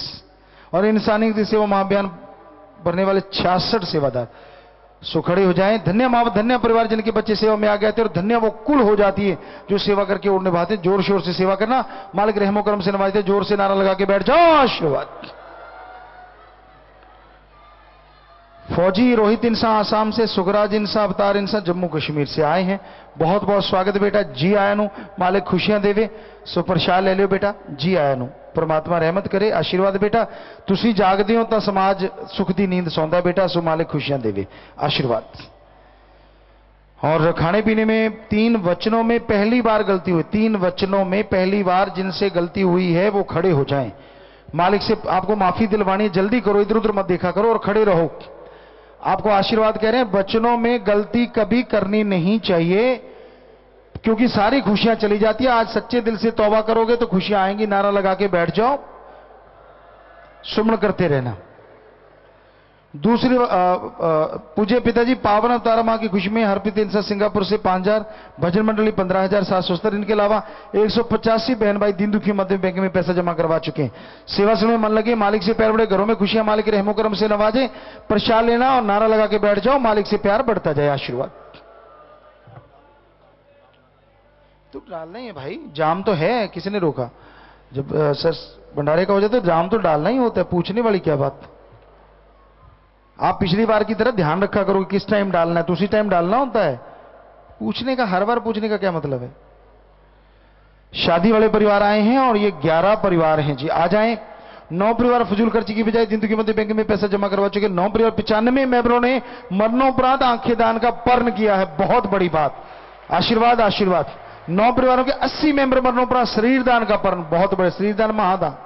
C: और इंसानी सेवा महाअभियान भरने वाले 66 सेवादार। सो खड़े हो जाएं। धन्य माँ धन्य परिवार जिनके बच्चे सेवा में आ गए थे, और धन्य वो कुल हो जाती है जो सेवा करके और निभाते। जोर शोर से सेवा करना, मालिक रहमो करम से नवाजते। जोर से नारा लगा के बैठ जाओ, आशीर्वाद। फौजी रोहित इंसान आसाम से, सुखराज इंसान अवतार इंसान जम्मू कश्मीर से आए हैं। बहुत बहुत स्वागत बेटा, जी आया नु, मालिक खुशियां देवे। सो प्रसाद ले लियो बेटा, जी आया नु, परमात्मा रहमत करे, आशीर्वाद बेटा। तुसी जागदे हो तो समाज सुख दी नींद सौंदा बेटा, सो मालिक खुशियां देवे, आशीर्वाद। और खाने पीने में 3 वचनों में पहली बार गलती हुई, 3 वचनों में पहली बार जिनसे गलती हुई है वो खड़े हो जाएं। मालिक से आपको माफी दिलवानी है, जल्दी करो, इधर उधर मत देखा करो और खड़े रहो। आपको आशीर्वाद कह रहे हैं, वचनों में गलती कभी करनी नहीं चाहिए, क्योंकि सारी खुशियां चली जाती है। आज सच्चे दिल से तौबा करोगे तो खुशियां आएंगी। नारा लगा के बैठ जाओ, सुमन करते रहना। दूसरी पूज्य पिताजी पावन अवतार मां की खुशी में हरप्रीत इंसान सिंगापुर से 5000, भजन मंडली 15,770, इनके अलावा 185 बहन भाई दीन दुखी मध्य बैंक में पैसा जमा करवा चुके हैं। सेवा से में मन लगे, मालिक से प्यार बढ़े, घरों में खुशियां मालिक रहमो करम से नवाजे। प्रसाद लेना और नारा लगा के बैठ जाओ, मालिक से प्यार बढ़ता जाए, आशीर्वाद। तो डालना ही है भाई, जाम तो है, किसी ने रोका? जब सर भंडारे का हो जाता है जाम तो डालना ही होता है, पूछने वाली क्या बात। आप पिछली बार की तरह ध्यान रखा करो किस टाइम डालना है, तो उसी टाइम डालना होता है। पूछने का, हर बार पूछने का क्या मतलब है? शादी वाले परिवार आए हैं और ये 11 परिवार हैं जी, आ जाएं। 9 परिवार फजूल खर्ची की बजाय दिन की मध्य बैंक में पैसा जमा करवा चुके। 9 परिवार 95 मेंबरों ने मरणोपरांत आंखें दान का पर्ण किया है, बहुत बड़ी बात, आशीर्वाद आशीर्वाद। 9 परिवारों के 80 मेंबर मरणोपरांत शरीर दान का पर्ण, बहुत बड़े, शरीर दान महादान।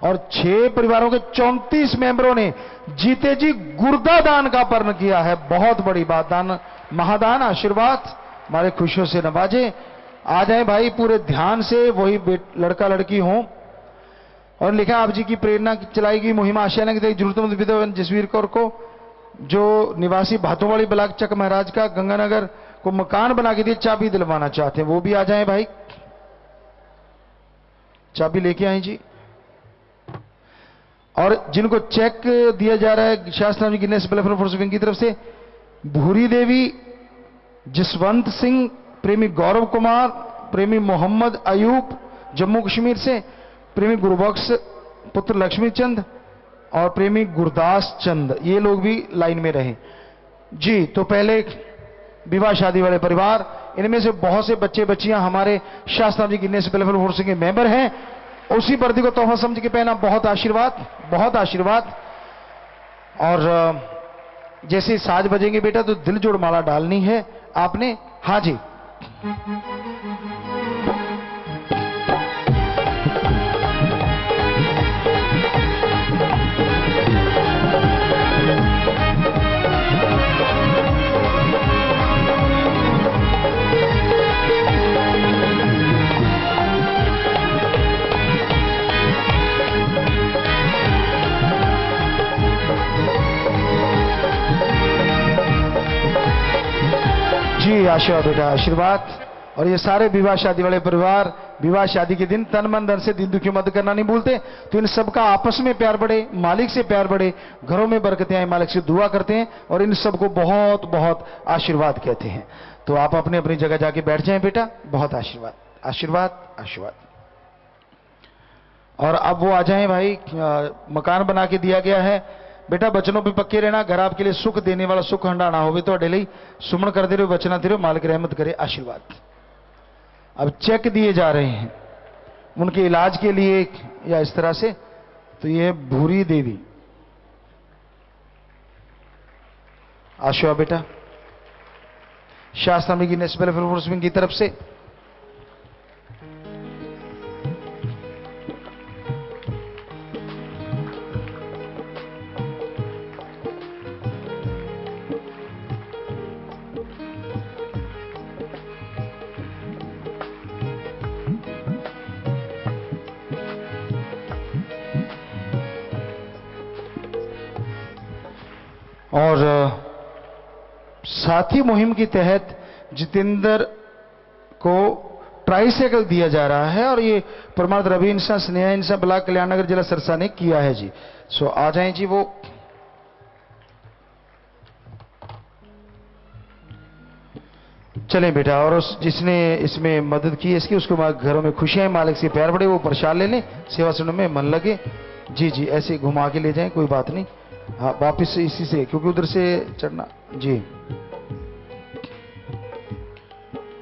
C: और 6 परिवारों के 34 मेंबरों ने जीते जी गुर्दा दान का पर्ण किया है, बहुत बड़ी बात, दान महादान, आशीर्वाद, हमारे खुशियों से नवाजे। आ जाए भाई पूरे ध्यान से, वही लड़का लड़की हो। और लिखा आप जी की प्रेरणा चलाई गई मुहिम आशियाना की जरूरतमंद विधवा जसवीर कौर को, जो निवासी भातोवाली ब्लॉक चक महाराज का गंगानगर को मकान बना के दिए, चाबी दिलवाना चाहते हैं, वो भी आ जाएं भाई, चाबी लेके आए जी। और जिनको चेक दिया जा रहा है शास्त्र गिनेस वेलफेयर फोर्स विंग की तरफ से, भूरी देवी, जसवंत सिंह, प्रेमी गौरव कुमार, प्रेमी मोहम्मद अयूब जम्मू कश्मीर से, प्रेमी गुरुबख्श पुत्र लक्ष्मी चंद और प्रेमी गुरदास चंद, ये लोग भी लाइन में रहे जी। तो पहले विवाह शादी वाले परिवार, इनमें से बहुत से बच्चे बच्चियां हमारे शास्त्र जी गिनेस वेलफेयर फोर्स के मेंबर हैं। उसी वर्दी को तोहफा समझ के पहना, बहुत आशीर्वाद, बहुत आशीर्वाद। और जैसे साज बजेंगे बेटा तो दिल जोड़ माला डालनी है आपने, हाँ जी। जी आशीर्वाद बेटा, आशीर्वाद। और ये सारे विवाह शादी वाले परिवार विवाह शादी के दिन तन मन धन से दिन दुखी मदद करना नहीं भूलते। तो इन सबका आपस में प्यार बढ़े, मालिक से प्यार बढ़े, घरों में बरकतें आए, मालिक से दुआ करते हैं और इन सबको बहुत बहुत आशीर्वाद कहते हैं। तो आप अपने अपनी जगह जाके बैठ जाएं बेटा, बहुत आशीर्वाद आशीर्वाद आशीर्वाद। और अब वो आ जाएं भाई, मकान बना के दिया गया है बेटा, बचनों पे पक्के रहना, घर आपके लिए सुख देने वाला सुख हंडाना होवे तो अडेली सुमन कर दे रहे हो, बचना दे रहे हो, मालिक रहमत करे, आशीर्वाद। अब चेक दिए जा रहे हैं उनके इलाज के लिए या इस तरह से। तो ये भूरी देवी, आशीर्वाद बेटा, शास्त्र की नेशनल वेलफेयर विंग की तरफ से। और साथी मुहिम के तहत जितेंद्र को ट्राइसाइकिल दिया जा रहा है और ये परमार्थ रवि इंसान स्नेहा इंसान ब्लॉक कल्याण नगर जिला सिरसा ने किया है जी। सो आ जाएं जी वो। चलें बेटा, और उस जिसने इसमें मदद की इसकी, उसको घरों में खुशियां, मालिक से प्यार बढ़े, वो प्रसाद ले लें, सेवा सुनने में मन लगे। जी जी, ऐसे घुमा के ले जाएं, कोई बात नहीं। हाँ, वापिस इसी से, क्योंकि उधर से चढ़ना। जी,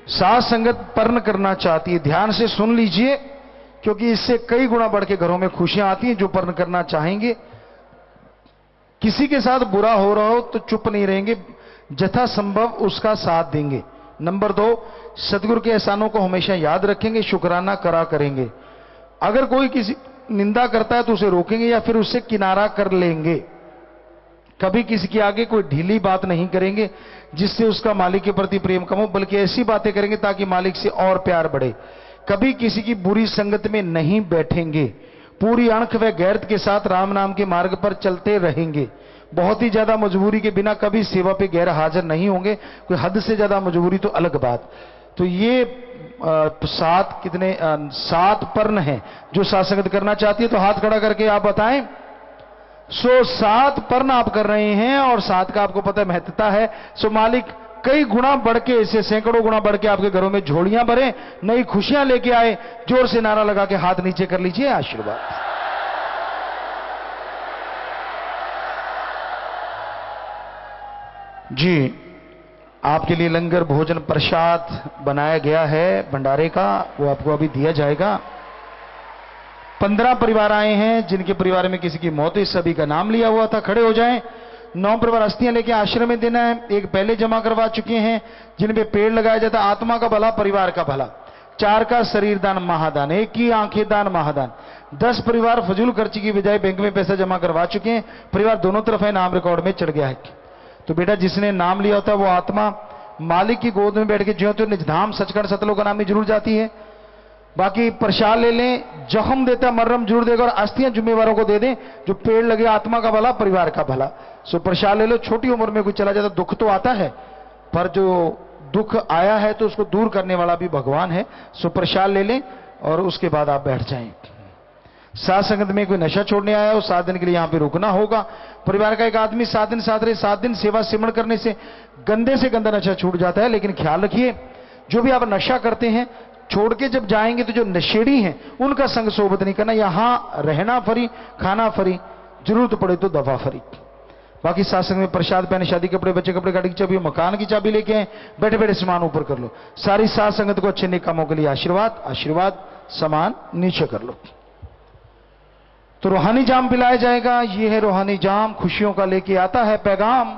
C: साथ संगत पर्ण करना चाहती है, ध्यान से सुन लीजिए, क्योंकि इससे कई गुना बढ़ के घरों में खुशियां आती हैं। जो पर्ण करना चाहेंगे, किसी के साथ बुरा हो रहा हो तो चुप नहीं रहेंगे, यथासंभव उसका साथ देंगे। नंबर 2, सदगुरु के एहसानों को हमेशा याद रखेंगे, शुक्राना करा करेंगे। अगर कोई किसी निंदा करता है तो उसे रोकेंगे या फिर उससे किनारा कर लेंगे। कभी किसी के आगे कोई ढीली बात नहीं करेंगे जिससे उसका मालिक के प्रति प्रेम कम हो, बल्कि ऐसी बातें करेंगे ताकि मालिक से और प्यार बढ़े। कभी किसी की बुरी संगत में नहीं बैठेंगे, पूरी अणख व गैरत के साथ राम नाम के मार्ग पर चलते रहेंगे। बहुत ही ज्यादा मजबूरी के बिना कभी सेवा पे गैर हाजिर नहीं होंगे, कोई हद से ज्यादा मजबूरी तो अलग बात। तो ये 7 पर्ण हैं जो सात्संगत करना चाहती है। तो हाथ खड़ा करके आप बताएं। 7 पर्ण आप कर रहे हैं और 7 का आपको पता है महत्वता है। मालिक कई गुना बढ़ के, इससे सैकड़ों गुना बढ़ के आपके घरों में झोलियां भरे, नई खुशियां लेके आए। जोर से नारा लगा के हाथ नीचे कर लीजिए, आशीर्वाद। जी, आपके लिए लंगर भोजन प्रसाद बनाया गया है भंडारे का, वो आपको अभी दिया जाएगा। 15 परिवार आए हैं जिनके परिवार में किसी की मौत हुई, सभी का नाम लिया हुआ था। खड़े हो जाएं। 9 परिवार अस्थियां लेके आश्रम में देना है। एक पहले जमा करवा चुके हैं जिनपे पेड़ लगाया जाता है। आत्मा का भला, परिवार का भला। 4 का शरीर दान महादान, 1 की आंखें दान महादान। 10 परिवार फजूल खर्ची की बजाय बैंक में पैसा जमा करवा चुके हैं। परिवार दोनों तरफ है, नाम रिकॉर्ड में चढ़ गया है। तो बेटा, जिसने नाम लिया होता है वो आत्मा मालिक की गोद में बैठ के ज्यों त्यों निजधाम सचखंड सतलोक का नाम में जरूर जाती है। बाकी प्रसाद ले लें, जख्म देता मर्रम जरूर देगा, और अस्थियां जिम्मेवारों को दे दें। जो पेड़ लगे, आत्मा का भला, परिवार का भला। प्रसाद ले लो। छोटी उम्र में कोई चला जाता, दुख तो आता है, पर जो दुख आया है तो उसको दूर करने वाला भी भगवान है। प्रसाद ले लें और उसके बाद आप बैठ जाएं। साथ संगत में कोई नशा छोड़ने आया हो, 7 दिन के लिए यहां पे रुकना होगा। परिवार का एक आदमी 7 दिन साथ रहे। 7 दिन सेवा सिमरण करने से गंदे से गंदा नशा छूट जाता है। लेकिन ख्याल रखिए, जो भी आप नशा करते हैं, छोड़ के जब जाएंगे तो जो नशेड़ी हैं उनका संग सोबत नहीं करना। यहां रहना फ्री, खाना फ्री, जरूरत पड़े तो दवा फ्री। बाकी सात्संग में प्रसाद, पहने शादी कपड़े, बच्चे कपड़े, गाड़ी की चाबी, मकान की चाबी लेके आए। बैठे बैठे सामान ऊपर कर लो। सारी सात संगत को अच्छे नेक कामों के लिए आशीर्वाद। आशीर्वाद सामान नीचे कर लो। तो रूहानी जाम पिलाया जाएगा। ये है रूहानी जाम, खुशियों का लेके आता है पैगाम।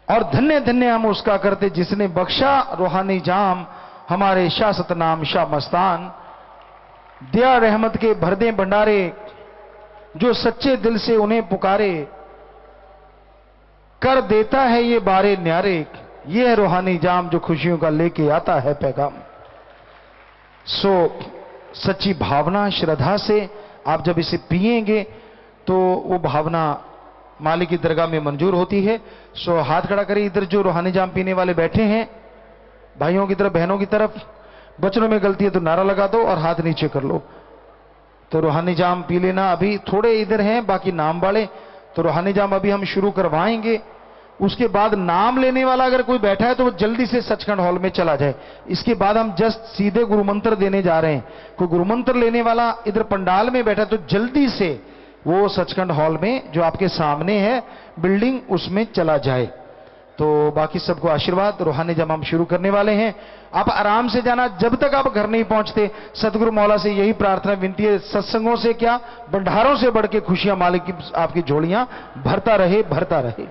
C: और धन्य धन्य हम उसका करते जिसने बख्शा रूहानी जाम, हमारे शाह सतनाम शाह मस्तान। दया रहमत के भर दे भंडारे, जो सच्चे दिल से उन्हें पुकारे, कर देता है ये बारे न्यारे। ये है रूहानी जाम जो खुशियों का लेके आता है पैगाम। सच्ची भावना, श्रद्धा से आप जब इसे पिएंगे तो वो भावना मालिक की दरगाह में मंजूर होती है। हाथ खड़ा करिए। इधर जो रूहानी जाम पीने वाले बैठे हैं, भाइयों की तरफ, बहनों की तरफ, बचनों में गलती है तो नारा लगा दो और हाथ नीचे कर लो। तो रूहानी जाम पी लेना। अभी थोड़े इधर हैं बाकी नाम वाले, तो रूहानी जाम अभी हम शुरू करवाएंगे। उसके बाद नाम लेने वाला अगर कोई बैठा है तो वो जल्दी से सचखंड हॉल में चला जाए। इसके बाद हम जस्ट सीधे गुरु मंत्र देने जा रहे हैं। कोई गुरु मंत्र लेने वाला इधर पंडाल में बैठा तो जल्दी से वो सचखंड हॉल में जो आपके सामने है बिल्डिंग, उसमें चला जाए। तो बाकी सबको आशीर्वाद। रूहानी जाम हम शुरू करने वाले हैं। आप आराम से जाना, जब तक आप घर नहीं पहुंचते। सतगुरु मौला से यही प्रार्थना विनती है, सत्संगों से क्या, भंडारों से बढ़ के खुशियां मालिक की आपकी झोलियां भरता रहे, भरता रहे।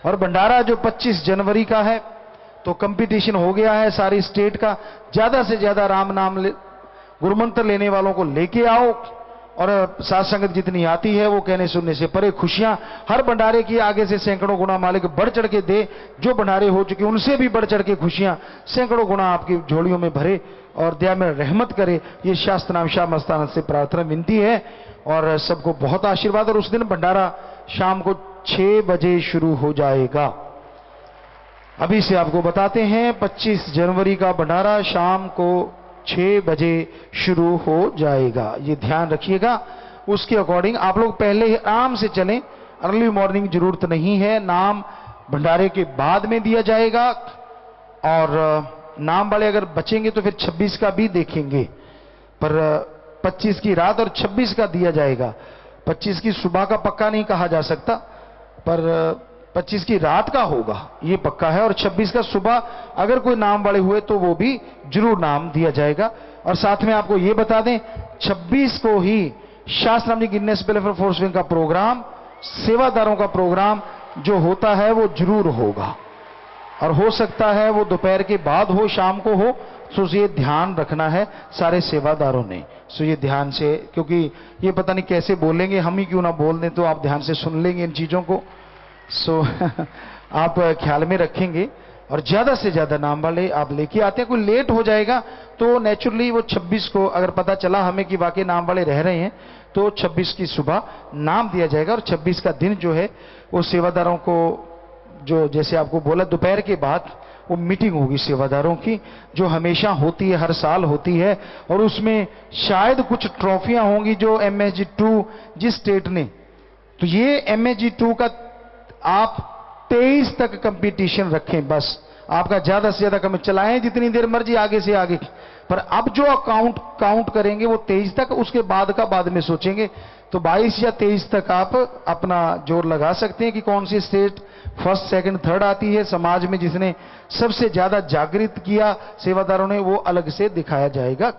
C: और भंडारा जो 25 जनवरी का है, तो कंपटीशन हो गया है सारी स्टेट का। ज्यादा से ज्यादा राम नाम गुरु मंत्र लेने वालों को लेके आओ। और साथ संगत जितनी आती है वो कहने सुनने से परे खुशियां हर भंडारे की आगे से सैकड़ों गुना मालिक बढ़ चढ़ के दे। जो भंडारे हो चुके उनसे भी बढ़ चढ़ के खुशियां सैकड़ों गुना आपकी झोलियों में भरे और दया में रहमत करे। ये शास्त्र नाम शाह मस्तान से प्रार्थना विनती है। और सबको बहुत आशीर्वाद। और उस दिन भंडारा शाम को 6 बजे शुरू हो जाएगा। अभी से आपको बताते हैं, 25 जनवरी का भंडारा शाम को 6 बजे शुरू हो जाएगा। ये ध्यान रखिएगा। उसके अकॉर्डिंग आप लोग पहले ही आराम से चलें। अर्ली मॉर्निंग जरूरत नहीं है। नाम भंडारे के बाद में दिया जाएगा। और नाम वाले अगर बचेंगे तो फिर 26 का भी देखेंगे, पर 25 की रात और 26 का दिया जाएगा। 25 की सुबह का पक्का नहीं कहा जा सकता, पर 25 की रात का होगा ये पक्का है। और 26 का सुबह अगर कोई नाम वाले हुए तो वो भी जरूर नाम दिया जाएगा। और साथ में आपको ये बता दें, 26 को ही शास्त्र नाम जी गिनेस वेलफेयर फोर्स विंग का प्रोग्राम, सेवादारों का प्रोग्राम जो होता है वो जरूर होगा। और हो सकता है वो दोपहर के बाद हो, शाम को हो। सो ये ध्यान रखना है सारे सेवादारों ने। सो ये ध्यान से, क्योंकि ये पता नहीं कैसे बोलेंगे, हम ही क्यों ना बोल दें, तो आप ध्यान से सुन लेंगे इन चीजों को। सो आप ख्याल में रखेंगे और ज्यादा से ज्यादा नाम वाले आप लेके आते हैं। कोई लेट हो जाएगा तो नेचुरली वो 26 को अगर पता चला हमें कि वाकई नाम वाले रह रहे हैं तो 26 की सुबह नाम दिया जाएगा। और 26 का दिन जो है वो सेवादारों को, जो जैसे आपको बोला दोपहर के बाद वो मीटिंग होगी सेवादारों की, जो हमेशा होती है, हर साल होती है। और उसमें शायद कुछ ट्रॉफियां होंगी जो MSG2 जिस स्टेट ने, तो ये MSG2 का आप 23 तक कंपटीशन रखें। बस आपका ज्यादा से ज्यादा कम चलाएं जितनी देर मर्जी आगे से आगे, पर अब जो काउंट करेंगे वो 23 तक, उसके बाद का बाद में सोचेंगे। तो 22 या 23 तक आप अपना जोर लगा सकते हैं कि कौन सी स्टेट फर्स्ट सेकंड थर्ड आती है। समाज में जिसने सबसे ज्यादा जागृत किया सेवादारों ने, वो अलग से दिखाया जाएगा।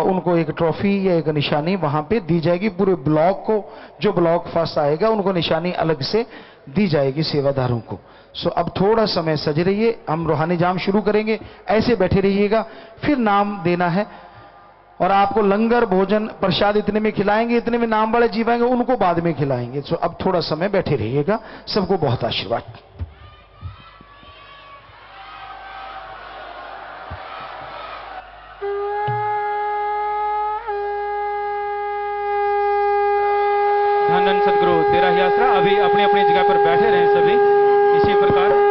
C: उनको एक ट्रॉफी या एक निशानी वहां पे दी जाएगी। पूरे ब्लॉक को, जो ब्लॉक फर्स्ट आएगा उनको निशानी अलग से दी जाएगी सेवादारों को। सो अब थोड़ा समय सज रहिए, हम रूहानी जाम शुरू करेंगे, ऐसे बैठे रहिएगा, फिर नाम देना है। और आपको लंगर भोजन प्रसाद इतने में खिलाएंगे, इतने में नाम वाले जीवाएंगे, उनको बाद में खिलाएंगे। सो अब थोड़ा समय बैठे रहिएगा। सबको बहुत आशीर्वाद।
B: धन धन सदगुरु तेरा ही आसरा। अभी अपनी अपनी जगह पर बैठे रहें सभी इसी प्रकार।